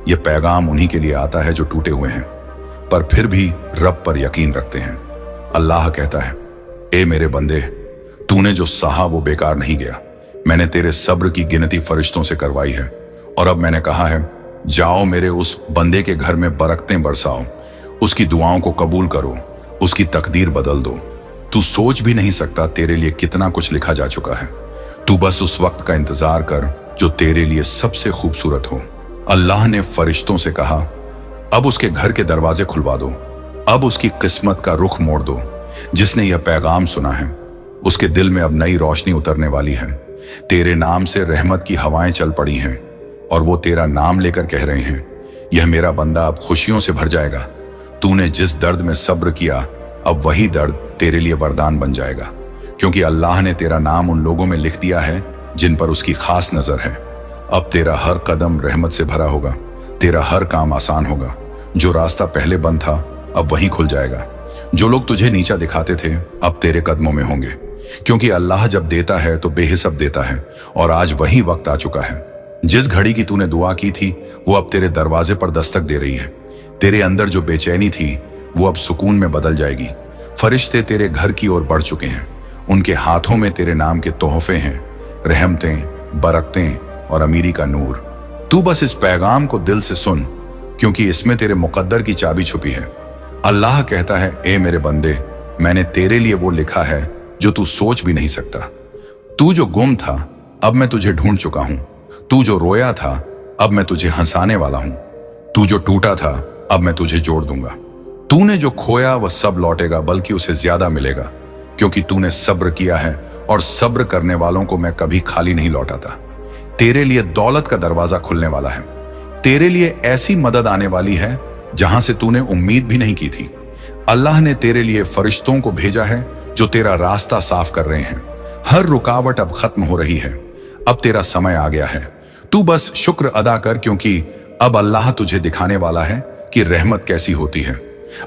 यह पैगाम उन्हीं के लिए आता है जो टूटे हुए हैं, पर फिर भी रब पर यकीन रखते हैं। अल्लाह कहता है, ए मेरे बंदे, तूने जो सहा वो बेकार नहीं गया। मैंने तेरे सब्र की गिनती फरिश्तों से करवाई है और अब मैंने कहा है, जाओ मेरे उस बंदे के घर में बरकतें बरसाओ, उसकी दुआओं को कबूल करो, उसकी तकदीर बदल दो। तू सोच भी नहीं सकता तेरे लिए कितना कुछ लिखा जा चुका है। तू बस उस वक्त का इंतजार कर जो तेरे लिए सबसे खूबसूरत हो। अल्लाह ने फरिश्तों से कहा, अब उसके घर के दरवाजे खुलवा दो, अब उसकी किस्मत का रुख मोड़ दो। जिसने यह पैगाम सुना है उसके दिल में अब नई रोशनी उतरने वाली है। तेरे नाम से रहमत की हवाएं चल पड़ी हैं और वो तेरा नाम लेकर कह रहे हैं, यह मेरा बंदा अब खुशियों से भर जाएगा। तूने जिस दर्द में सब्र किया, अब वही दर्द तेरे लिए वरदान बन जाएगा, क्योंकि अल्लाह ने तेरा नाम उन लोगों में लिख दिया है जिन पर उसकी खास नजर है। अब तेरा हर कदम रहमत से भरा होगा, तेरा हर काम आसान होगा। जो रास्ता पहले बंद था अब वहीं खुल जाएगा। जो लोग तुझे नीचा दिखाते थे अब तेरे कदमों में होंगे, क्योंकि अल्लाह जब देता है तो बेहिसाब देता है और आज वही वक्त आ चुका है। जिस घड़ी की तूने दुआ की थी वो अब तेरे दरवाजे पर दस्तक दे रही है। तेरे अंदर जो बेचैनी थी वो अब सुकून में बदल जाएगी। फरिश्ते तेरे घर की ओर बढ़ चुके हैं। उनके हाथों में तेरे नाम के तोहफे हैं, रहमतें, बरकतें और अमीरी का नूर। तू बस इस पैगाम को दिल से सुन, क्योंकि इसमें तेरे मुकद्दर की चाबी छुपी है। अल्लाह कहता है, ए मेरे बंदे, मैंने तेरे लिए वो लिखा है जो तू सोच भी नहीं सकता। तू जो गुम था अब मैं तुझे ढूंढ चुका हूं। तू जो रोया था अब मैं तुझे हंसाने वाला हूं। तू जो टूटा था अब मैं तुझे जोड़ दूंगा। तूने जो खोया वह सब लौटेगा, बल्कि उसे ज्यादा मिलेगा, क्योंकि तूने सब्र किया है और सब्र करने वालों को मैं कभी खाली नहीं लौटाता। तेरे लिए दौलत का दरवाजा खुलने वाला है। तेरे लिए ऐसी मदद आने वाली है जहां से तूने उम्मीद भी नहीं की थी। अल्लाह ने तेरे लिए फरिश्तों को भेजा है जो तेरा रास्ता साफ कर रहे हैं। हर रुकावट अब खत्म हो रही है। अब तेरा समय आ गया है। तू बस शुक्र अदा कर, क्योंकि अब अल्लाह तुझे दिखाने वाला है कि रहमत कैसी होती है।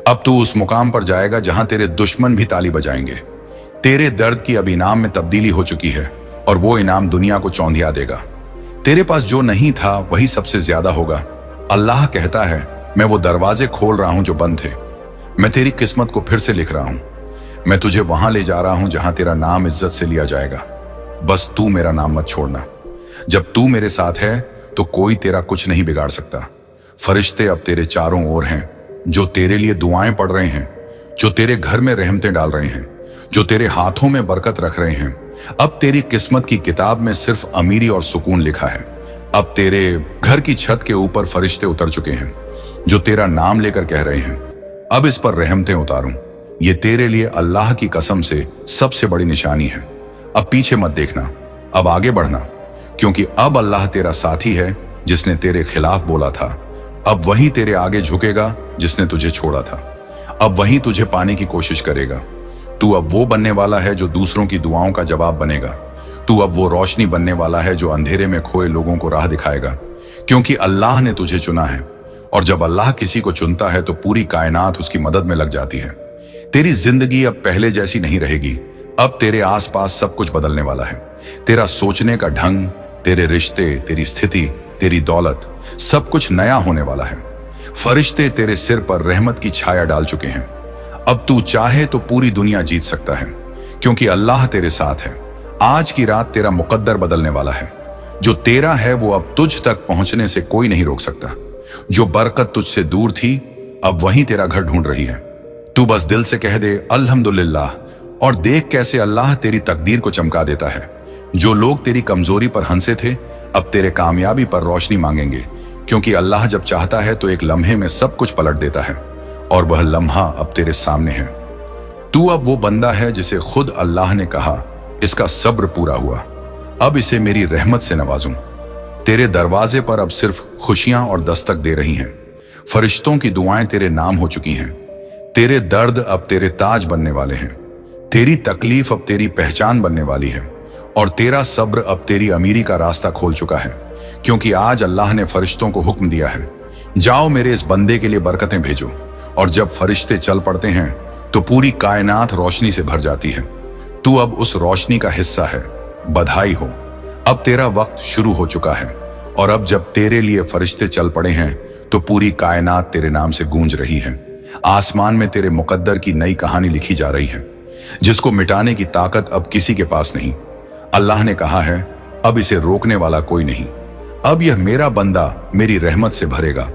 अब तू उस मुकाम पर जाएगा जहां तेरे दुश्मन भी ताली बजाएंगे। तेरे दर्द की अब इनाम में तब्दीली हो चुकी है और वो इनाम दुनिया को चौंधिया देगा। तेरे पास जो नहीं था वही सबसे ज्यादा होगा। अल्लाह कहता है, मैं वो दरवाजे खोल रहा हूं जो बंद थे। मैं तेरी किस्मत को फिर से लिख रहा हूं। मैं तुझे वहां ले जा रहा हूं जहां तेरा नाम इज्जत से लिया जाएगा। बस तू मेरा नाम मत छोड़ना। जब तू मेरे साथ है तो कोई तेरा कुछ नहीं बिगाड़ सकता। फरिश्ते अब तेरे चारों ओर हैं, जो तेरे लिए दुआएं पढ़ रहे हैं, जो तेरे घर में रहमतें डाल रहे हैं, जो तेरे हाथों में बरकत रख रहे हैं। अब तेरी किस्मत की किताब में सिर्फ अमीरी और सुकून लिखा है। अब तेरे घर की छत के ऊपर फरिश्ते उतर चुके हैं जो तेरा नाम लेकर कह रहे हैं, अब इस पर रहमतें उतारूं। ये तेरे लिए अल्लाह की कसम से सबसे बड़ी निशानी है। अब पीछे मत देखना, अब आगे बढ़ना, क्योंकि अब अल्लाह तेरा साथी है जिसने तेरे खिलाफ बोला था। अब वही तेरे आगे झुकेगा जिसने तुझे छोड़ा था। अब वही तुझे पाने की कोशिश करेगा। तू अब वो बनने वाला है जो दूसरों की दुआओं का जवाब बनेगा। तू अब वो रोशनी बनने वाला है जो अंधेरे में खोए लोगों को राह दिखाएगा, क्योंकि अल्लाह ने तुझे चुना है। और जब अल्लाह किसी को चुनता है तो पूरी कायनात उसकी मदद में लग जाती है। तेरी जिंदगी अब पहले जैसी नहीं रहेगी। अब तेरे आसपास सब कुछ बदलने वाला है। तेरा सोचने का ढंग, तेरे रिश्ते, तेरी स्थिति, तेरी दौलत, सब कुछ नया होने वाला है। फरिश्ते तेरे सिर पर रहमत की छाया डाल चुके हैं। अब तू चाहे तो पूरी दुनिया जीत सकता है, क्योंकि अल्लाह तेरे साथ है। आज की रात तेरा मुकद्दर बदलने वाला है। जो तेरा है वो अब तुझ तक पहुंचने से कोई नहीं रोक सकता। जो बरकत तुझसे दूर थी अब वहीं तेरा घर ढूंढ रही है। तू बस दिल से कह दे अल्हम्दुलिल्लाह, और देख कैसे अल्लाह तेरी तकदीर को चमका देता है। जो लोग तेरी कमजोरी पर हंसे थे अब तेरे कामयाबी पर रोशनी मांगेंगे, क्योंकि अल्लाह जब चाहता है तो एक लम्हे में सब कुछ पलट देता है, और वह लम्हा अब तेरे सामने है। तू अब वो बंदा है जिसे खुद अल्लाह ने कहा इसका सब्र पूरा हुआ, अब इसे मेरी रहमत से नवाजूं। तेरे दरवाजे पर अब सिर्फ खुशियां और दस्तक दे रही हैं। फरिश्तों की दुआएं तेरे नाम हो चुकी हैं। तेरे दर्द अब तेरे ताज बनने वाले हैं। तेरी तकलीफ अब तेरी पहचान बनने वाली है, और तेरा सब्र अब तेरी अमीरी का रास्ता खोल चुका है, क्योंकि आज अल्लाह ने फरिश्तों को हुक्म दिया है, जाओ मेरे इस बंदे के लिए बरकतें भेजो। और जब फरिश्ते चल पड़ते हैं तो पूरी कायनात रोशनी से भर जाती है। तू अब उस रोशनी का हिस्सा है। बधाई हो, अब तेरा वक्त शुरू हो चुका है, और अब जब तेरे लिए फरिश्ते चल पड़े हैं तो पूरी कायनात तेरे नाम से गूंज रही है। आसमान में तेरे मुकद्दर की नई कहानी लिखी जा रही है, जिसको मिटाने की ताकत अब किसी के पास नहीं। अल्लाह ने कहा है अब इसे रोकने वाला कोई नहीं। अब यह मेरा बंदा मेरी रहमत से भरेगा।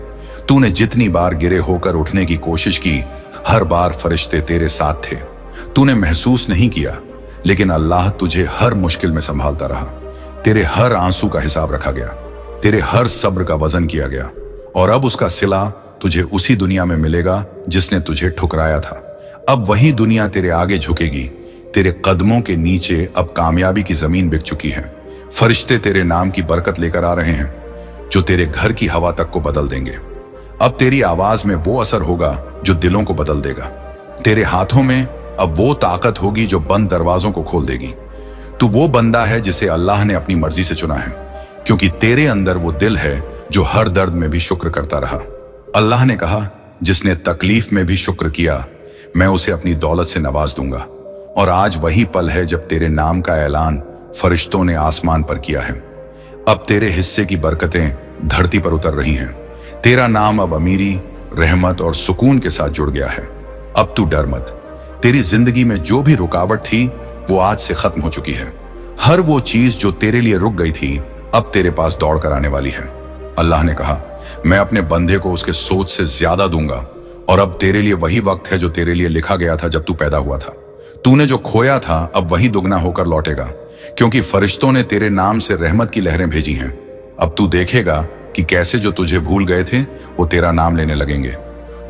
तूने जितनी बार गिरे होकर उठने की कोशिश की, हर बार फरिश्ते तेरे साथ थे। तूने महसूस नहीं किया, लेकिन अल्लाह तुझे हर मुश्किल में संभालता रहा। तेरे हर आंसू का हिसाब रखा गया, तेरे हर सब्र का वजन किया गया, और अब उसका सिला तुझे उसी दुनिया में मिलेगा जिसने तुझे ठुकराया था। अब वही दुनिया तेरे आगे झुकेगी। तेरे कदमों के नीचे अब कामयाबी की जमीन बिक चुकी है। फरिश्ते तेरे नाम की बरकत लेकर आ रहे हैं, जो तेरे घर की हवा तक को बदल देंगे। अब तेरी आवाज में वो असर होगा जो दिलों को बदल देगा। तेरे हाथों में अब वो ताकत होगी जो बंद दरवाजों को खोल देगी। तू वो बंदा है जिसे अल्लाह ने अपनी मर्जी से चुना है, क्योंकि तेरे अंदर वो दिल है जो हर दर्द में भी शुक्र करता रहा। अल्लाह ने कहा जिसने तकलीफ में भी शुक्र किया मैं उसे अपनी दौलत से नवाज दूंगा। और आज वही पल है जब तेरे नाम का ऐलान फरिश्तों ने आसमान पर किया है। अब तेरे हिस्से की बरकतें धरती पर उतर रही हैं। तेरा नाम अब अमीरी, रहमत और सुकून के साथ जुड़ गया है। अब तू डर मत। तेरी जिंदगी में जो भी रुकावट थी वो आज से खत्म हो चुकी है। हर वो चीज जो तेरे लिए रुक गई थी अब तेरे पास दौड़ कर आने वाली है। अल्लाह ने कहा मैं अपने बंदे को उसके सोच से ज्यादा दूंगा, और अब तेरे लिए वही वक्त है जो तेरे लिए लिखा गया था जब तू पैदा हुआ था। तूने जो खोया था अब वही दुगना होकर लौटेगा, क्योंकि फरिश्तों ने तेरे नाम से रहमत की लहरें भेजी हैं। अब तू देखेगा कि कैसे जो तुझे भूल गए थे वो तेरा नाम लेने लगेंगे।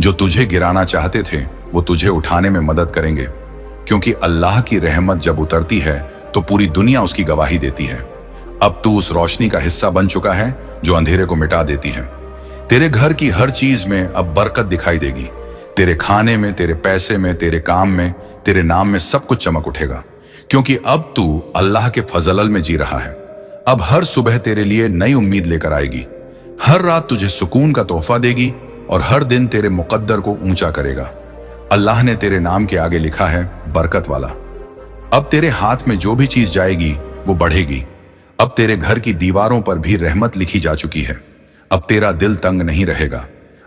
जो तुझे गिराना चाहते थे वो तुझे उठाने में मदद करेंगे, क्योंकि अल्लाह की रहमत जब उतरती है तो पूरी दुनिया उसकी गवाही देती है। अब तू उस रोशनी का हिस्सा बन चुका है जो अंधेरे को मिटा देती है। तेरे घर की हर चीज में अब बरकत दिखाई देगी। तेरे खाने में, तेरे पैसे में, तेरे काम में, तेरे नाम में सब कुछ चमक उठेगा, क्योंकि अब तू अल्लाह के फजलल में जी रहा है। अब हर सुबह तेरे लिए नई उम्मीद लेकर आएगी। हर रात तुझे सुकून का तोहफा देगी, और हर दिन तेरे मुकद्दर को ऊंचा करेगा। अल्लाह ने तेरे नाम के आगे लिखा है बरकत वाला। अब तेरे हाथ में जो भी चीज जाएगी वो बढ़ेगी। अब तेरे घर की दीवारों पर भी रहमत लिखी जा चुकी है। अब तेरा दिल तंग नहीं रहेगा।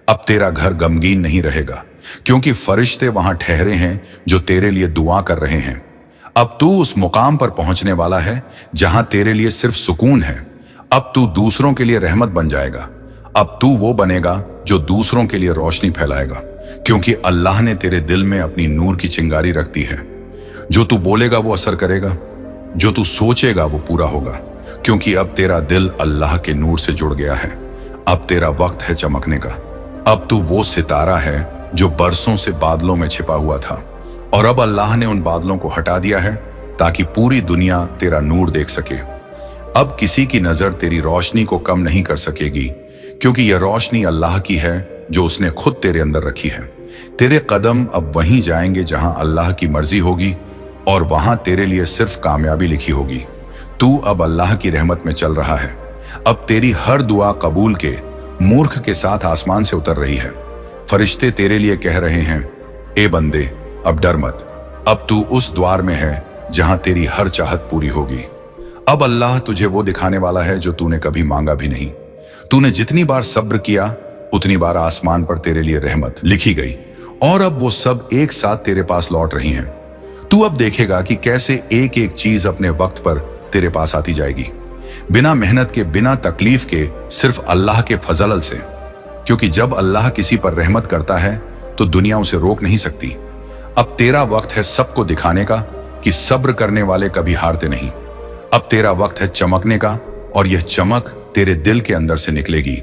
अब तेरा घर गमगीन नहीं रहेगा, क्योंकि फरिश्ते वहां ठहरे हैं जो तेरे लिए दुआ कर रहे हैं। अब तू उस मुकाम पर पहुंचने वाला है जहां तेरे लिए सिर्फ सुकून है। अब तू दूसरों के लिए रहमत बन जाएगा। अब तू वो बनेगा जो दूसरों के लिए रोशनी फैलाएगा, क्योंकि अल्लाह ने तेरे दिल में अपनी नूर की चिंगारी रख दी है। जो तू बोलेगा वो असर करेगा, जो तू सोचेगा वो पूरा होगा, क्योंकि अब तेरा दिल अल्लाह के नूर से जुड़ गया है। अब तेरा वक्त है चमकने का। अब तू वो सितारा है जो बरसों से बादलों में छिपा हुआ था, और अब अल्लाह ने उन बादलों को हटा दिया है ताकि पूरी दुनिया तेरा नूर देख सके। अब किसी की नजर तेरी रोशनी को कम नहीं कर सकेगी, क्योंकि यह रोशनी अल्लाह की है जो उसने खुद तेरे अंदर रखी है। तेरे कदम अब वहीं जाएंगे जहां अल्लाह की मर्जी होगी, और वहां तेरे लिए सिर्फ कामयाबी लिखी होगी। तू अब अल्लाह की रहमत में चल रहा है। अब तेरी हर दुआ कबूल के मूर्ख के साथ आसमान से उतर रही है। फरिश्ते तेरे लिए कह रहे हैं, ए बंदे अब डर मत। अब तू उस द्वार में है जहां तेरी हर चाहत पूरी होगी। अब अल्लाह तुझे वो दिखाने वाला है जो तूने कभी मांगा भी नहीं। तूने जितनी बार सब्र किया उतनी बार आसमान पर तेरे लिए रहमत लिखी गई, और अब वो सब एक साथ तेरे पास लौट रही हैं। तू अब देखेगा कि कैसे एक एक चीज अपने वक्त पर तेरे पास आती जाएगी, बिना मेहनत के, बिना तकलीफ के, सिर्फ अल्लाह के फजल से। क्योंकि जब अल्लाह किसी पर रहमत करता है तो दुनिया उसे रोक नहीं सकती। अब तेरा वक्त है सबको दिखाने का कि सब्र करने वाले कभी हारते नहीं। अब तेरा वक्त है चमकने का, और यह चमक तेरे दिल के अंदर से निकलेगी,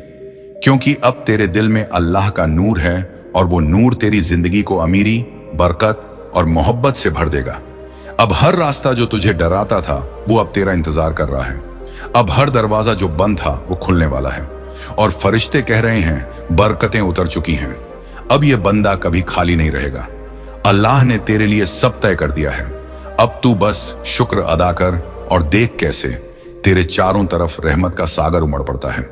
क्योंकि अब तेरे दिल में अल्लाह का नूर है, और वो नूर तेरी जिंदगी को अमीरी, बरकत और मोहब्बत से भर देगा। अब हर रास्ता जो तुझे डराता था वो अब तेरा इंतजार कर रहा है। अब हर दरवाजा जो बंद था वो खुलने वाला है, और फरिश्ते कह रहे हैं बरकतें उतर चुकी हैं। अब ये बंदा कभी खाली नहीं रहेगा। अल्लाह ने तेरे लिए सब तय कर दिया है। अब तू बस शुक्र अदा कर और देख कैसे तेरे चारों तरफ रहमत का सागर उमड़ पड़ता है।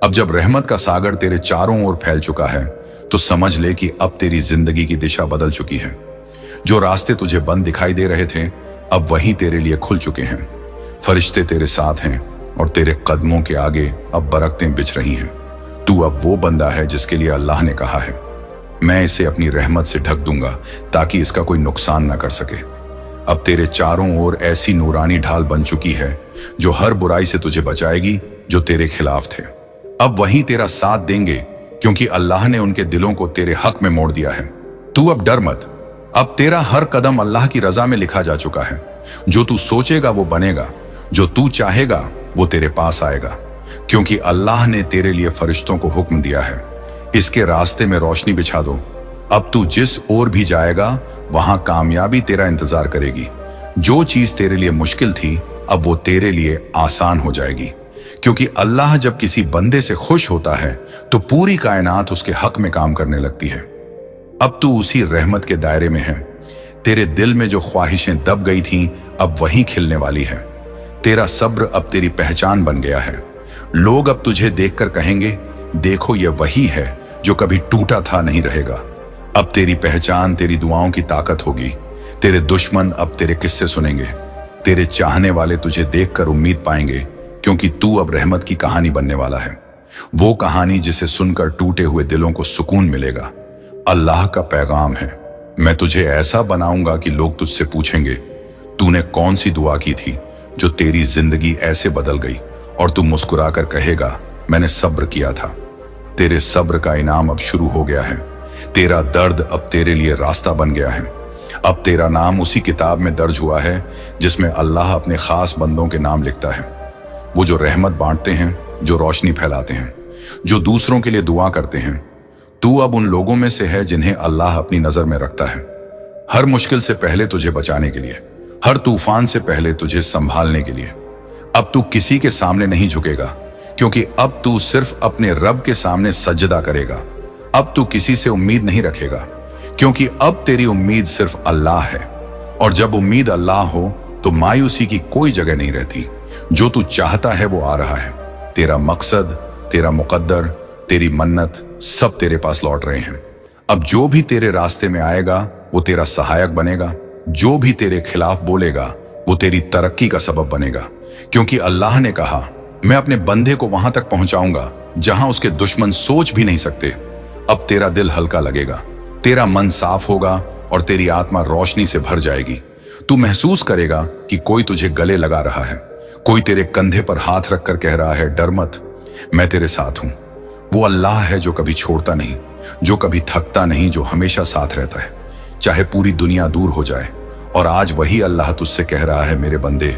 अब जब रहमत का सागर तेरे चारों ओर फैल चुका है तो समझ ले कि अब तेरी जिंदगी की दिशा बदल चुकी है। जो रास्ते तुझे बंद दिखाई दे रहे थे अब वही तेरे लिए खुल चुके हैं। फरिश्ते तेरे साथ हैं और तेरे कदमों के आगे अब बरकतें बिछ रही हैं। तू अब वो बंदा है जिसके लिए अल्लाह ने कहा है, मैं इसे अपनी रहमत से ढक दूंगा ताकि इसका कोई नुकसान ना कर सके। अब तेरे चारों ओर ऐसी नूरानी ढाल बन चुकी है जो हर बुराई से तुझे बचाएगी जो तेरे खिलाफ थे। अब वही तेरा साथ देंगे क्योंकि अल्लाह ने उनके दिलों को तेरे हक में मोड़ दिया है। तू अब डर मत। अब तेरा हर कदम अल्लाह की रजा में लिखा जा चुका है। जो तू सोचेगा वो बनेगा, जो तू चाहेगा वो तेरे पास आएगा, क्योंकि अल्लाह ने तेरे लिए फरिश्तों को हुक्म दिया है, इसके रास्ते में रोशनी बिछा दो। अब तू जिस ओर भी जाएगा वहां कामयाबी तेरा इंतजार करेगी। जो चीज तेरे लिए मुश्किल थी अब वो तेरे लिए आसान हो जाएगी, क्योंकि अल्लाह जब किसी बंदे से खुश होता है तो पूरी कायनात उसके हक में काम करने लगती है। अब तू उसी रहमत के दायरे में है। तेरे दिल में जो ख्वाहिशें दब गई थीं अब वही खिलने वाली है। तेरा सब्र अब तेरी पहचान बन गया है। लोग अब तुझे देखकर कहेंगे, देखो ये वही है जो कभी टूटा था नहीं रहेगा। अब तेरी पहचान तेरी दुआओं की ताकत होगी। तेरे दुश्मन अब तेरे किस्से सुनेंगे। तेरे चाहने वाले तुझे देखकर उम्मीद पाएंगे, क्योंकि तू अब रहमत की कहानी बनने वाला है। वो कहानी जिसे सुनकर टूटे हुए दिलों को सुकून मिलेगा। अल्लाह का पैगाम है, मैं तुझे ऐसा बनाऊंगा कि लोग तुझसे पूछेंगे, तूने कौन सी दुआ की थी जो तेरी जिंदगी ऐसे बदल गई, और तू मुस्कुराकर कहेगा, मैंने सब्र किया था। तेरे सब्र का इनाम अब शुरू हो गया है। तेरा दर्द अब तेरे लिए रास्ता बन गया है। अब तेरा नाम उसी किताब में दर्ज हुआ है जिसमें अल्लाह अपने खास बंदों के नाम लिखता है। वो जो रहमत बांटते हैं, जो रोशनी फैलाते हैं, जो दूसरों के लिए दुआ करते हैं। तू अब उन लोगों में से है जिन्हें अल्लाह अपनी नजर में रखता है। हर मुश्किल से पहले तुझे बचाने के लिए, हर तूफान से पहले तुझे संभालने के लिए। अब तू किसी के सामने नहीं झुकेगा, क्योंकि अब तू सिर्फ अपने रब के सामने सजदा करेगा। अब तू किसी से उम्मीद नहीं रखेगा, क्योंकि अब तेरी उम्मीद सिर्फ अल्लाह है। और जब उम्मीद अल्लाह हो तो मायूसी की कोई जगह नहीं रहती। जो तू चाहता है वो आ रहा है। तेरा मकसद, तेरा मुकद्दर, तेरी मन्नत सब तेरे पास लौट रहे हैं। अब जो भी तेरे रास्ते में आएगा वो तेरा सहायक बनेगा। जो भी तेरे खिलाफ बोलेगा वो तेरी तरक्की का सबब बनेगा, क्योंकि अल्लाह ने कहा, मैं अपने बंदे को वहां तक पहुंचाऊंगा जहां उसके दुश्मन सोच भी नहीं सकते। अब तेरा दिल हल्का लगेगा, तेरा मन साफ होगा और तेरी आत्मा रोशनी से भर जाएगी। तू महसूस करेगा कि कोई तुझे गले लगा रहा है, कोई तेरे कंधे पर हाथ रखकर कह रहा है, डर मत, मैं तेरे साथ हूं। वो अल्लाह है जो कभी छोड़ता नहीं, जो कभी थकता नहीं, जो हमेशा साथ रहता है, चाहे पूरी दुनिया दूर हो जाए। और आज वही अल्लाह तुझसे कह रहा है, मेरे बंदे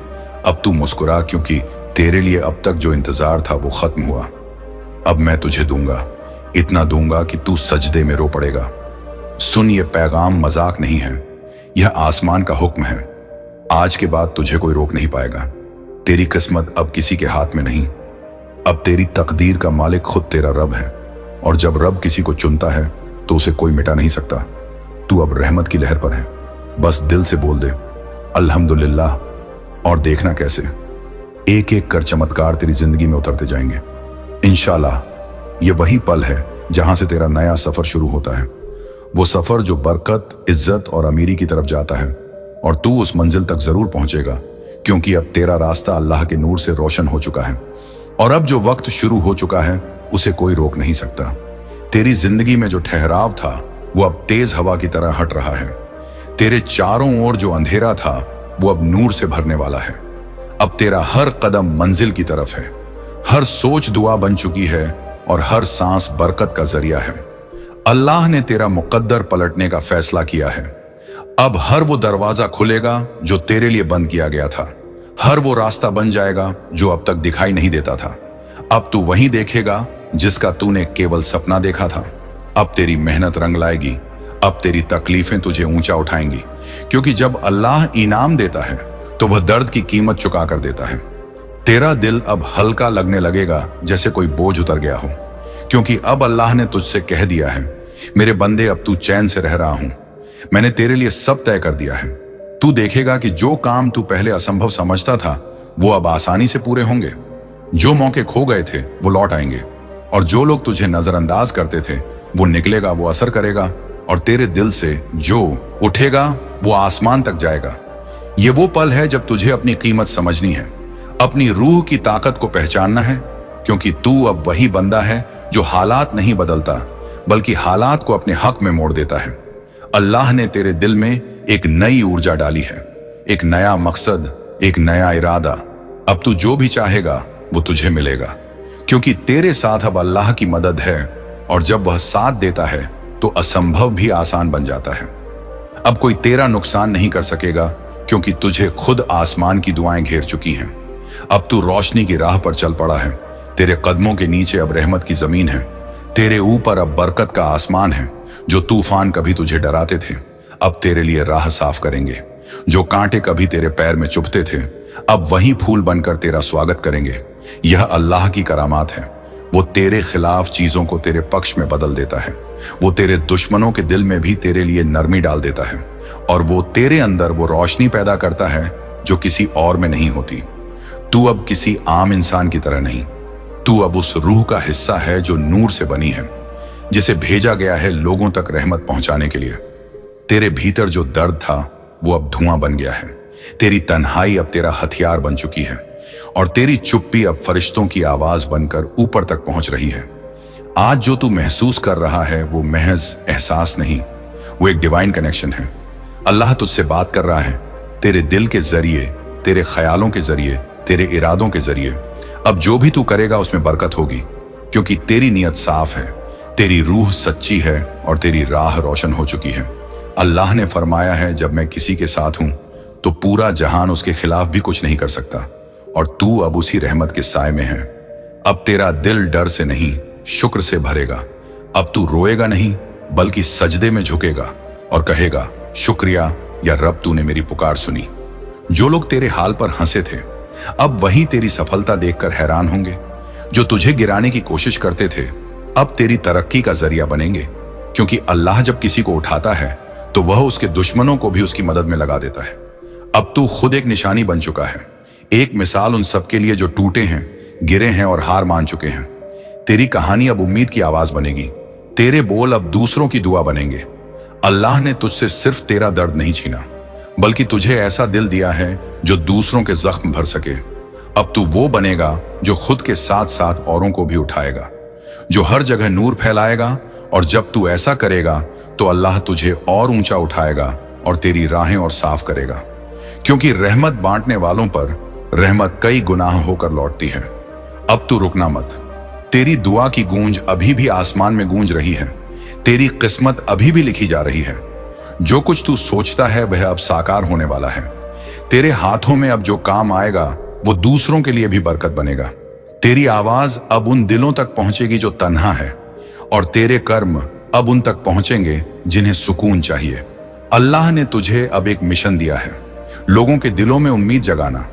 अब तू मुस्कुरा, क्योंकि तेरे लिए अब तक जो इंतजार था वो खत्म हुआ। अब मैं तुझे दूंगा, इतना दूंगा कि तू सजदे में रो पड़ेगा। सुन, ये पैगाम मजाक नहीं है, यह आसमान का हुक्म है। आज के बाद तुझे कोई रोक नहीं पाएगा। तेरी किस्मत अब किसी के हाथ में नहीं। अब तेरी तकदीर का मालिक खुद तेरा रब है, और जब रब किसी को चुनता है तो उसे कोई मिटा नहीं सकता। तू अब रहमत की लहर पर है। बस दिल से बोल दे अल्हम्दुलिल्लाह, और देखना कैसे एक एक कर चमत्कार तेरी जिंदगी में उतरते जाएंगे। इंशाल्लाह ये वही पल है जहां से तेरा नया सफर शुरू होता है। वो सफर जो बरकत, इज्जत और अमीरी की तरफ जाता है, और तू उस मंजिल तक जरूर पहुंचेगा, क्योंकि अब तेरा रास्ता अल्लाह के नूर से रोशन हो चुका है। और अब जो वक्त शुरू हो चुका है उसे कोई रोक नहीं सकता। तेरी जिंदगी में जो ठहराव था वो अब तेज हवा की तरह हट रहा है। तेरे चारों ओर जो अंधेरा था वो अब नूर से भरने वाला है। अब तेरा हर कदम मंजिल की तरफ है, हर सोच दुआ बन चुकी है और हर सांस बरकत का जरिया है। अल्लाह ने तेरा मुकद्दर पलटने का फैसला किया है। अब हर वो दरवाजा खुलेगा जो तेरे लिए बंद किया गया था, हर वो रास्ता बन जाएगा जो अब तक दिखाई नहीं देता था। अब तू वही देखेगा जिसका तूने केवल सपना देखा था। अब तेरी मेहनत रंग लाएगी, अब तेरी तकलीफें तुझे ऊंचा उठाएंगी, क्योंकि जब अल्लाह इनाम देता है तो वह दर्द की कीमत चुका कर देता है। तेरा दिल अब हल्का लगने लगेगा जैसे कोई बोझ उतर गया हो, क्योंकि अब अल्लाह ने तुझसे कह दिया है, मेरे बंदे अब तू चैन से रह रहा हूं, मैंने तेरे लिए सब तय कर दिया है। तू देखेगा कि जो काम तू पहले असंभव समझता था वो अब आसानी से पूरे होंगे। जो मौके खो गए थे वो लौट आएंगे, और जो लोग तुझे नजरअंदाज करते थे वो निकलेगा, वो असर करेगा, और तेरे दिल से जो उठेगा वो आसमान तक जाएगा। ये वो पल है जब तुझे अपनी कीमत समझनी है, अपनी रूह की ताकत को पहचानना है, क्योंकि तू अब वही बंदा है जो हालात नहीं बदलता बल्कि हालात को अपने हक में मोड़ देता है। अल्लाह ने तेरे दिल में एक नई ऊर्जा डाली है, एक नया मकसद, एक नया इरादा। अब तू जो भी चाहेगा वो तुझे मिलेगा, क्योंकि तेरे साथ अब अल्लाह की मदद है, और जब वह साथ देता है तो असंभव भी आसान बन जाता है। अब कोई तेरा नुकसान नहीं कर सकेगा, क्योंकि तुझे खुद आसमान की दुआएं घेर चुकी हैं। अब तू रोशनी की राह पर चल पड़ा है, तेरे कदमों के नीचे अब रहमत की जमीन है, तेरे ऊपर अब बरकत का आसमान है। जो तूफान कभी तुझे डराते थे अब तेरे लिए राह साफ करेंगे, जो कांटे कभी तेरे पैर में चुभते थे अब वही फूल बनकर तेरा स्वागत करेंगे। यह अल्लाह की करामात है, वो तेरे खिलाफ चीजों को तेरे पक्ष में बदल देता है, वो तेरे दुश्मनों के दिल में भी तेरे लिए नरमी डाल देता है, और वो तेरे अंदर वो रोशनी पैदा करता है जो किसी और में नहीं होती। तू अब किसी आम इंसान की तरह नहीं, तू अब उस रूह का हिस्सा है जो नूर से बनी है, जिसे भेजा गया है लोगों तक रहमत पहुंचाने के लिए। तेरे भीतर जो दर्द था वो अब धुआं बन गया है, तेरी तन्हाई अब तेरा हथियार बन चुकी है, और तेरी चुप्पी अब फरिश्तों की आवाज बनकर ऊपर तक पहुंच रही है। आज जो तू महसूस कर रहा है वो महज एहसास नहीं, वो एक डिवाइन कनेक्शन है। अल्लाह तुझसे बात कर रहा है, तेरे दिल के जरिए, तेरे ख्यालों के जरिए, तेरे इरादों के जरिए। अब जो भी तू करेगा उसमें बरकत होगी, क्योंकि तेरी नीयत साफ है, तेरी रूह सच्ची है, और तेरी राह रोशन हो चुकी है। अल्लाह ने फरमाया है, जब मैं किसी के साथ हूं तो पूरा जहान उसके खिलाफ भी कुछ नहीं कर सकता, और तू अब उसी रहमत के साए में है। अब तेरा दिल डर से नहीं शुक्र से भरेगा। अब तू रोएगा नहीं बल्कि सजदे में झुकेगा और कहेगा, शुक्रिया या रब, तूने मेरी पुकार सुनी। जो लोग तेरे हाल पर हंसे थे अब वही तेरी सफलता देखकर हैरान होंगे। जो तुझे गिराने की कोशिश करते थे अब तेरी तरक्की का जरिया बनेंगे, क्योंकि अल्लाह जब किसी को उठाता है तो वह उसके दुश्मनों को भी उसकी मदद में लगा देता है। अब तू खुद एक निशानी बन चुका है, एक मिसाल उन सबके लिए जो टूटे हैं, गिरे हैं और हार मान चुके हैं। तेरी कहानी अब उम्मीद की आवाज बनेगी, तेरे बोल अब दूसरों की दुआ बनेंगे। अल्लाह ने तुझसे सिर्फ तेरा दर्द नहीं छीना, बल्कि तुझे ऐसा दिल दिया है जो दूसरों के जख्म भर सके। अब तू वो बनेगा जो खुद के साथ साथ औरों को भी उठाएगा, जो हर जगह नूर फैलाएगा, और जब तू ऐसा करेगा तो अल्लाह तुझे और ऊंचा उठाएगा और तेरी राहें और साफ करेगा, क्योंकि रहमत बांटने वालों पर रहमत कई गुनाह होकर लौटती है। अब तू रुकना मत, तेरी दुआ की गूंज अभी भी आसमान में गूंज रही है, तेरी किस्मत अभी भी लिखी जा रही है। जो कुछ तू सोचता है वह अब साकार होने वाला है। तेरे हाथों में अब जो काम आएगा वो दूसरों के लिए भी बरकत बनेगा। तेरी आवाज अब उन दिलों तक पहुंचेगी जो तन्हा है, और तेरे कर्म अब उन तक पहुंचेंगे जिन्हें सुकून चाहिए। अल्लाह ने तुझे अब एक मिशन दिया है, लोगों के दिलों में उम्मीद जगाना,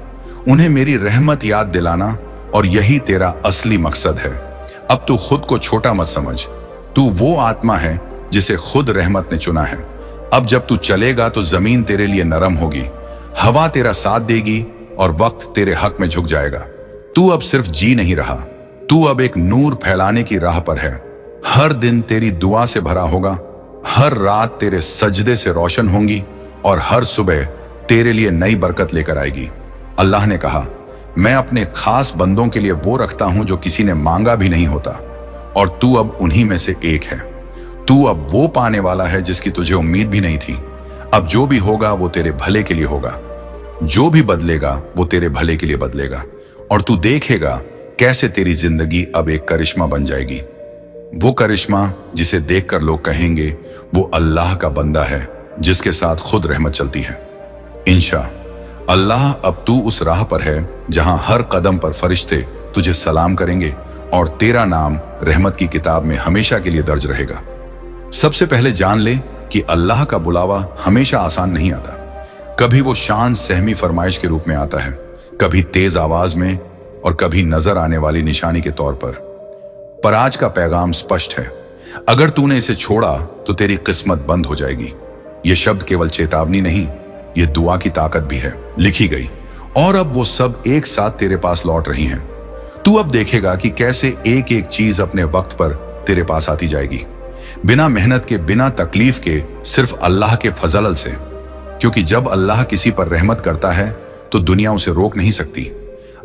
उन्हें मेरी रहमत याद दिलाना, और यही तेरा असली मकसद है। अब तू खुद को छोटा मत समझ, तू वो आत्मा है जिसे खुद रहमत ने चुना है। अब जब तू चलेगा तो जमीन तेरे लिए नरम होगी, हवा तेरा साथ देगी, और वक्त तेरे हक में झुक जाएगा। तू अब सिर्फ जी नहीं रहा, तू अब एक नूर फैलाने की राह पर है। हर दिन तेरी दुआ से भरा होगा, हर रात तेरे सजदे से रोशन होंगी, और हर सुबह तेरे लिए नई बरकत लेकर आएगी। अल्लाह ने कहा, मैं अपने खास बंदों के लिए वो रखता हूं जो किसी ने मांगा भी नहीं होता, और तू अब उन्हीं में से एक है। तू अब वो पाने वाला है जिसकी तुझे उम्मीद भी नहीं थी। अब जो भी होगा वो तेरे भले के लिए होगा, जो भी बदलेगा वो तेरे भले के लिए बदलेगा, और तू देखेगा कैसे तेरी जिंदगी अब एक करिश्मा बन जाएगी। वो करिश्मा जिसे देखकर लोग कहेंगे वो अल्लाह का बंदा है जिसके साथ खुद रहमत चलती है। इंशा अल्लाह अब तू उस राह पर है जहां हर कदम पर फरिश्ते तुझे सलाम करेंगे और तेरा नाम रहमत की किताब में हमेशा के लिए दर्ज रहेगा। सबसे पहले जान ले कि अल्लाह का बुलावा हमेशा आसान नहीं आता। कभी वो शान सहमी फरमाइश के रूप में आता है, कभी तेज आवाज में और कभी नजर आने वाली निशानी के तौर पर आज का पैगाम स्पष्ट है। अगर तूने इसे छोड़ा तो तेरी किस्मत बंद हो जाएगी। ये शब्द केवल चेतावनी नहीं, ये दुआ की ताकत भी है, लिखी गई, और अब वो सब एक साथ तेरे पास लौट रही हैं। तू अब देखेगा कि कैसे एक एक चीज अपने वक्त पर तेरे पास आती जाएगी, बिना मेहनत के, बिना तकलीफ के, सिर्फ अल्लाह के फजल से। क्योंकि जब अल्लाह किसी पर रहमत करता है तो दुनिया उसे रोक नहीं सकती।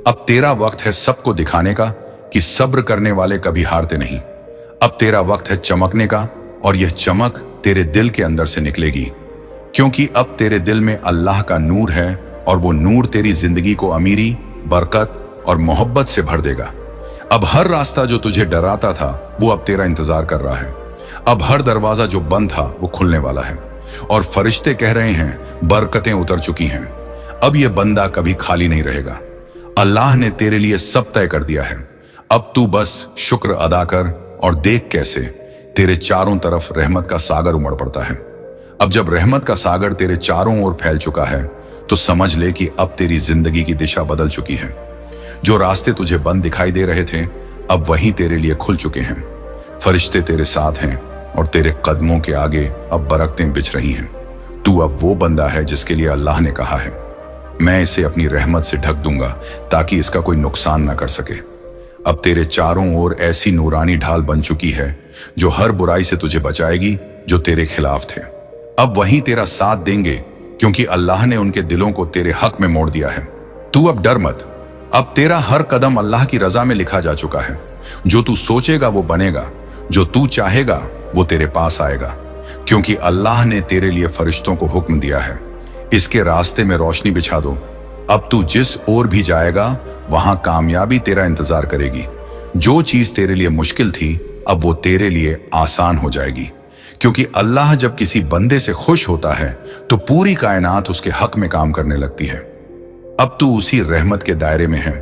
अब तेरा वक्त है सबको दिखाने का कि सब्र करने वाले कभी हारते नहीं। अब तेरा वक्त है चमकने का, और यह चमक तेरे दिल के अंदर से निकलेगी, क्योंकि अब तेरे दिल में अल्लाह का नूर है, और वो नूर तेरी जिंदगी को अमीरी, बरकत और मोहब्बत से भर देगा। अब हर रास्ता जो तुझे डराता था वो अब तेरा इंतजार कर रहा है। अब हर दरवाजा जो बंद था वो खुलने वाला है, और फरिश्ते कह रहे हैं बरकतें उतर चुकी हैं। अब ये बंदा कभी खाली नहीं रहेगा। अल्लाह ने तेरे लिए सब तय कर दिया है। अब तू बस शुक्र अदा कर और देख कैसे तेरे चारों तरफ रहमत का सागर उमड़ पड़ता है। अब जब रहमत का सागर तेरे चारों ओर फैल चुका है तो समझ ले कि अब तेरी जिंदगी की दिशा बदल चुकी है। जो रास्ते तुझे बंद दिखाई दे रहे थे अब वहीं तेरे लिए खुल चुके हैं। फरिश्ते तेरे साथ हैं और तेरे कदमों के आगे अब बरकतें बिछ रही हैं। तू अब वो बंदा है जिसके लिए अल्लाह ने कहा है, मैं इसे अपनी रहमत से ढक दूंगा ताकि इसका कोई नुकसान ना कर सके। अब तेरे चारों ओर ऐसी नूरानी ढाल बन चुकी है जो हर बुराई से तुझे बचाएगी जो तेरे खिलाफ थे। अब वही तेरा साथ देंगे क्योंकि अल्लाह ने उनके दिलों को तेरे हक में मोड़ दिया है। तू अब डर मत, अब तेरा हर कदम अल्लाह की रजा में लिखा जा चुका है। जो तू सोचेगा वो बनेगा, जो तू चाहेगा वो तेरे पास आएगा, क्योंकि अल्लाह ने तेरे लिए फरिश्तों को हुक्म दिया है, इसके रास्ते में रोशनी बिछा दो। अब तू जिस ओर भी जाएगा वहां कामयाबी तेरा इंतजार करेगी। जो चीज तेरे लिए मुश्किल थी अब वो तेरे लिए आसान हो जाएगी, क्योंकि अल्लाह जब किसी बंदे से खुश होता है तो पूरी कायनात उसके हक में काम करने लगती है। अब तू उसी रहमत के दायरे में है।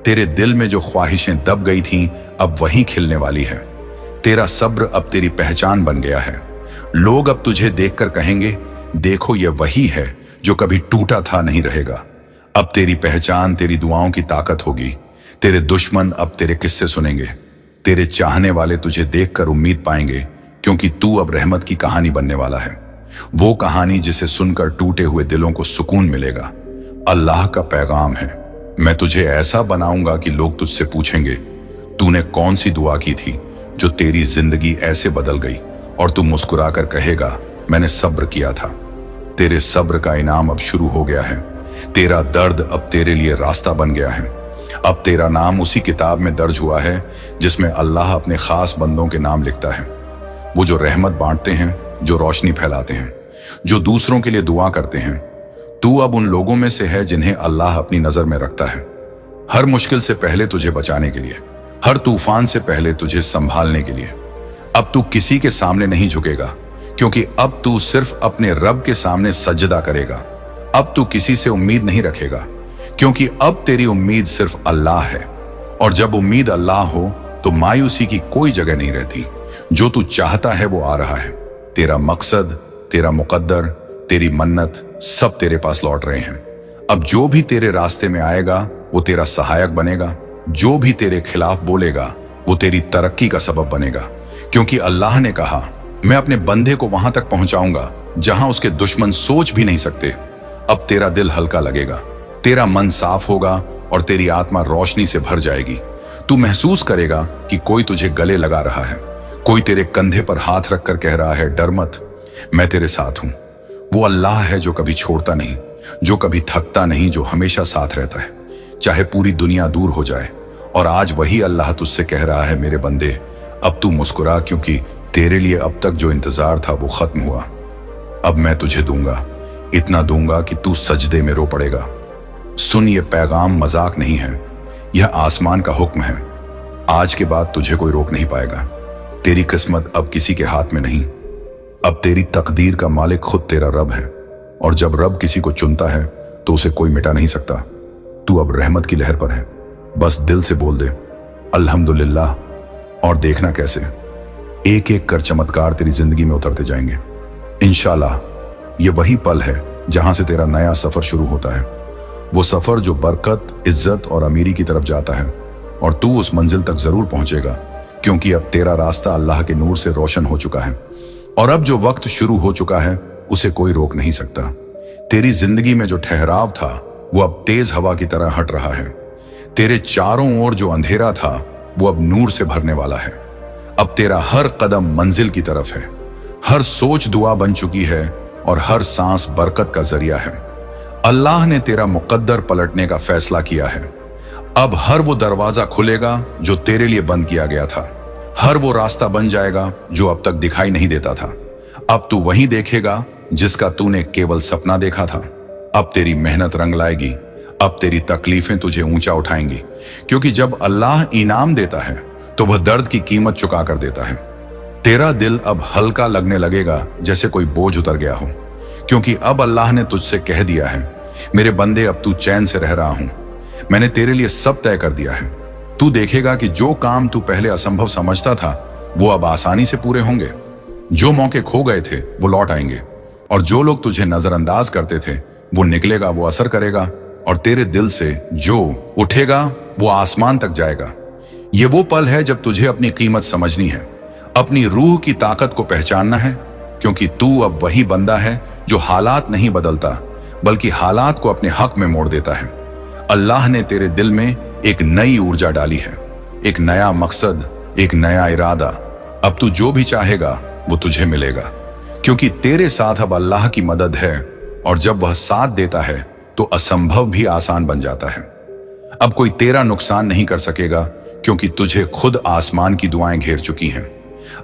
तेरे दिल में जो ख्वाहिशें दब गई थीं अब वहीं खिलने वाली है। तेरा सब्र अब तेरी पहचान बन गया है। लोग अब तुझे देखकर कहेंगे, देखो ये वही है जो कभी टूटा था नहीं रहेगा। अब तेरी पहचान तेरी दुआओं की ताकत होगी। तेरे दुश्मन अब तेरे किस्से सुनेंगे। तेरे चाहने वाले तुझे देखकर उम्मीद पाएंगे, क्योंकि तू अब रहमत की कहानी बनने वाला है। वो कहानी जिसे सुनकर टूटे हुए दिलों को सुकून मिलेगा। अल्लाह का पैगाम है, मैं तुझे ऐसा बनाऊंगा कि लोग तुझसे पूछेंगे, तूने कौन सी दुआ की थी जो तेरी जिंदगी ऐसे बदल गई, और तू मुस्कुराकर कहेगा, मैंने सब्र किया था। तेरे सब्र का इनाम अब शुरू हो गया है। तेरा दर्द अब तेरे लिए रास्ता बन गया है। अब तेरा नाम उसी किताब में दर्ज हुआ है जिसमें अल्लाह अपने खास बंदों के नाम लिखता है। वो जो रहमत बांटते हैं, जो रोशनी फैलाते हैं, जो दूसरों के लिए दुआ करते हैं। तू अब उन लोगों में से है जिन्हें अल्लाह अपनी नजर में रखता है। हर मुश्किल से पहले तुझे बचाने के लिए, हर तूफान से पहले तुझे संभालने के लिए। अब तू किसी के सामने नहीं झुकेगा, क्योंकि अब तू सिर्फ अपने रब के सामने सजदा करेगा। अब तू किसी से उम्मीद नहीं रखेगा, क्योंकि अब तेरी उम्मीद सिर्फ अल्लाह है। और जब उम्मीद अल्लाह हो तो मायूसी की कोई जगह नहीं रहती। जो तू चाहता है वो आ रहा है। तेरा मकसद, तेरा मुकद्दर, तेरी मन्नत सब तेरे पास लौट रहे हैं। अब जो भी तेरे रास्ते में आएगा वो तेरा सहायक बनेगा। जो भी तेरे खिलाफ बोलेगा वो तेरी तरक्की का सबब बनेगा, क्योंकि अल्लाह ने कहा, मैं अपने बंदे को वहां तक पहुंचाऊंगा जहां उसके दुश्मन सोच भी नहीं सकते। अब तेरा दिल हल्का लगेगा, तेरा मन साफ होगा और तेरी आत्मा रोशनी से भर जाएगी। तू महसूस करेगा कि कोई तुझे गले लगा रहा है, कोई तेरे कंधे पर हाथ रखकर कह रहा है, डर मत, मैं तेरे साथ हूं। वो अल्लाह है जो कभी छोड़ता नहीं, जो कभी थकता नहीं, जो हमेशा साथ रहता है, चाहे पूरी दुनिया दूर हो जाए। और आज वही अल्लाह तुझसे कह रहा है, मेरे बंदे अब तू मुस्कुरा, क्योंकि तेरे लिए अब तक जो इंतजार था वो खत्म हुआ। अब मैं तुझे दूंगा, इतना दूंगा कि तू सजदे में रो पड़ेगा। सुन, ये पैगाम मजाक नहीं है, यह आसमान का हुक्म है। आज के बाद तुझे कोई रोक नहीं पाएगा। तेरी किस्मत अब किसी के हाथ में नहीं, अब तेरी तकदीर का मालिक खुद तेरा रब है। और जब रब किसी को चुनता है तो उसे कोई मिटा नहीं सकता। तू अब रहमत की लहर पर है, बस दिल से बोल दे अल्हम्दुलिल्लाह, और देखना कैसे एक एक कर चमत्कार तेरी जिंदगी में उतरते जाएंगे। इंशाल्लाह ये वही पल है जहां से तेरा नया सफर शुरू होता है, वो सफर जो बरकत, इज्जत और अमीरी की तरफ जाता है। और तू उस मंजिल तक जरूर पहुंचेगा, क्योंकि अब तेरा रास्ता अल्लाह के नूर से रोशन हो चुका है। और अब जो वक्त शुरू हो चुका है उसे कोई रोक नहीं सकता। तेरी जिंदगी में जो ठहराव था वो अब तेज हवा की तरह हट रहा है। तेरे चारों ओर जो अंधेरा था वो अब नूर से भरने वाला है। अब तेरा हर कदम मंजिल की तरफ है, हर सोच दुआ बन चुकी है और हर सांस बरकत का जरिया है। अल्लाह ने तेरा मुकद्दर पलटने का फैसला किया है। अब हर वो दरवाजा खुलेगा जो तेरे लिए बंद किया गया था, हर वो रास्ता बन जाएगा जो अब तक दिखाई नहीं देता था। अब तू वही देखेगा जिसका तूने केवल सपना देखा था। अब तेरी मेहनत रंग लाएगी, अब तेरी तकलीफें तुझे ऊंचा उठाएंगी, क्योंकि जब अल्लाह इनाम देता है तो वह दर्द की कीमत चुका कर देता है। तेरा दिल अब हल्का लगने लगेगा, जैसे कोई बोझ उतर गया हो, क्योंकि अब अल्लाह ने तुझसे कह दिया है, मेरे बंदे अब तू चैन से रह रहा हूं, मैंने तेरे लिए सब तय कर दिया है। तू देखेगा कि जो काम तू पहले असंभव समझता था वो अब आसानी से पूरे होंगे। जो मौके खो गए थे वो लौट आएंगे, और जो लोग तुझे नजरअंदाज करते थे वो निकलेगा, वो असर करेगा, और तेरे दिल से जो उठेगा वो आसमान तक जाएगा। ये वो पल है जब तुझे अपनी कीमत समझनी है, अपनी रूह की ताकत को पहचानना है, क्योंकि तू अब वही बंदा है जो हालात नहीं बदलता बल्कि हालात को अपने हक में मोड़ देता है। अल्लाह ने तेरे दिल में एक नई ऊर्जा डाली है, एक नया मकसद, एक नया इरादा। अब तू जो भी चाहेगा वो तुझे मिलेगा, क्योंकि तेरे साथ अब अल्लाह की मदद है, और जब वह साथ देता है तो असंभव भी आसान बन जाता है। अब कोई तेरा नुकसान नहीं कर सकेगा, क्योंकि तुझे खुद आसमान की दुआएं घेर चुकी हैं।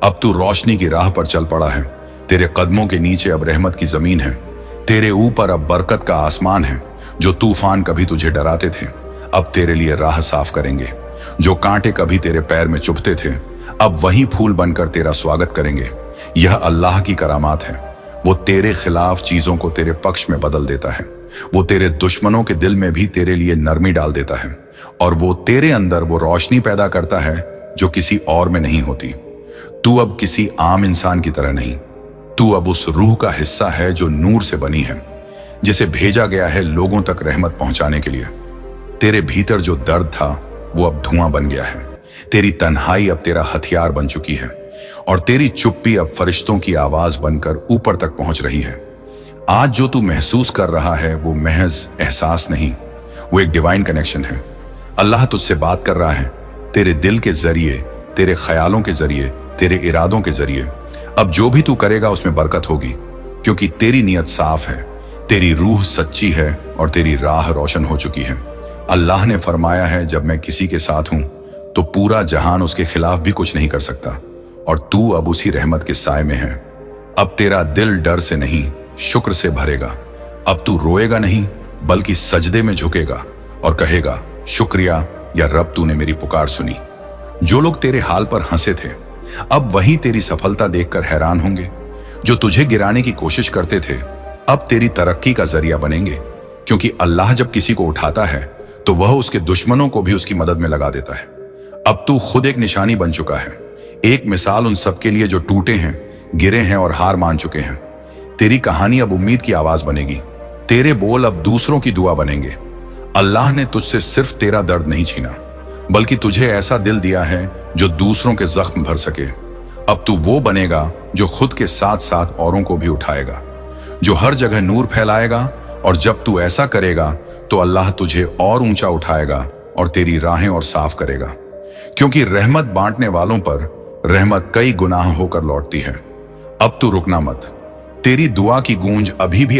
अब तू रोशनी की राह पर चल पड़ा है, तेरे कदमों के नीचे अब रहमत की जमीन है, तेरे ऊपर अब बरकत का आसमान है। जो तूफान कभी तुझे डराते थे अब तेरे लिए राह साफ करेंगे, जो कांटे कभी तेरे पैर में चुभते थे अब वही फूल बनकर तेरा स्वागत करेंगे। यह अल्लाह की करामात है, वो तेरे खिलाफ चीजों को तेरे पक्ष में बदल देता है, वो तेरे दुश्मनों के दिल में भी तेरे लिए नरमी डाल देता है, और वो तेरे अंदर वो रोशनी पैदा करता है जो किसी और में नहीं होती। तू अब किसी आम इंसान की तरह नहीं, तू अब उस रूह का हिस्सा है जो नूर से बनी है, जिसे भेजा गया है लोगों तक रहमत पहुंचाने के लिए। तेरे भीतर जो दर्द था वो अब धुआं बन गया है, तेरी तन्हाई अब तेरा हथियार बन चुकी है, और तेरी चुप्पी अब फरिश्तों की आवाज बनकर ऊपर तक पहुंच रही है। आज जो तू महसूस कर रहा है वो महज एहसास नहीं, वो एक डिवाइन कनेक्शन है। अल्लाह तुझसे बात कर रहा है, तेरे दिल के जरिए, तेरे ख्यालों के जरिए, तेरे इरादों के जरिए। अब जो भी तू करेगा उसमें बरकत होगी, क्योंकि तेरी नीयत साफ है, तेरी रूह सच्ची है, और तेरी राह रोशन हो चुकी है। अल्लाह ने फरमाया है, जब मैं किसी के साथ हूं तो पूरा जहान उसके खिलाफ भी कुछ नहीं कर सकता, और तू अब उसी रहमत के साए में है। अब तेरा दिल डर से नहीं शुक्र से भरेगा। अब तू रोएगा नहीं बल्कि सजदे में झुकेगा और कहेगा, शुक्रिया या रब, तूने मेरी पुकार सुनी। जो लोग तेरे हाल पर हंसे थे अब वही तेरी सफलता देखकर हैरान होंगे। जो तुझे गिराने की कोशिश करते थे अब तेरी तरक्की का जरिया बनेंगे, क्योंकि अल्लाह जब किसी को उठाता है तो वह उसके दुश्मनों को भी उसकी मदद में लगा देता है। अब तू खुद एक निशानी बन चुका है, एक मिसाल उन सबके लिए जो टूटे हैं, गिरे हैं और हार मान चुके हैं। तेरी कहानी अब उम्मीद की आवाज बनेगी, तेरे बोल अब दूसरों की दुआ बनेंगे। अल्लाह ने तुझसे सिर्फ तेरा दर्द नहीं छीना, बल्कि तुझे ऐसा दिल दिया है जो दूसरों के जख्म भर सके। अब तू वो बनेगा जो खुद के साथ साथ औरों को भी उठाएगा, जो हर जगह नूर फैलाएगा, और जब तू ऐसा करेगा तो अल्लाह तुझे और ऊंचा उठाएगा और तेरी राहें और साफ करेगा, क्योंकि रहमत बांटने वालों पर रहमत कई गुनाह होकर लौटती है। अब तू रुकना मत, तेरी दुआ की गूंज अभी भी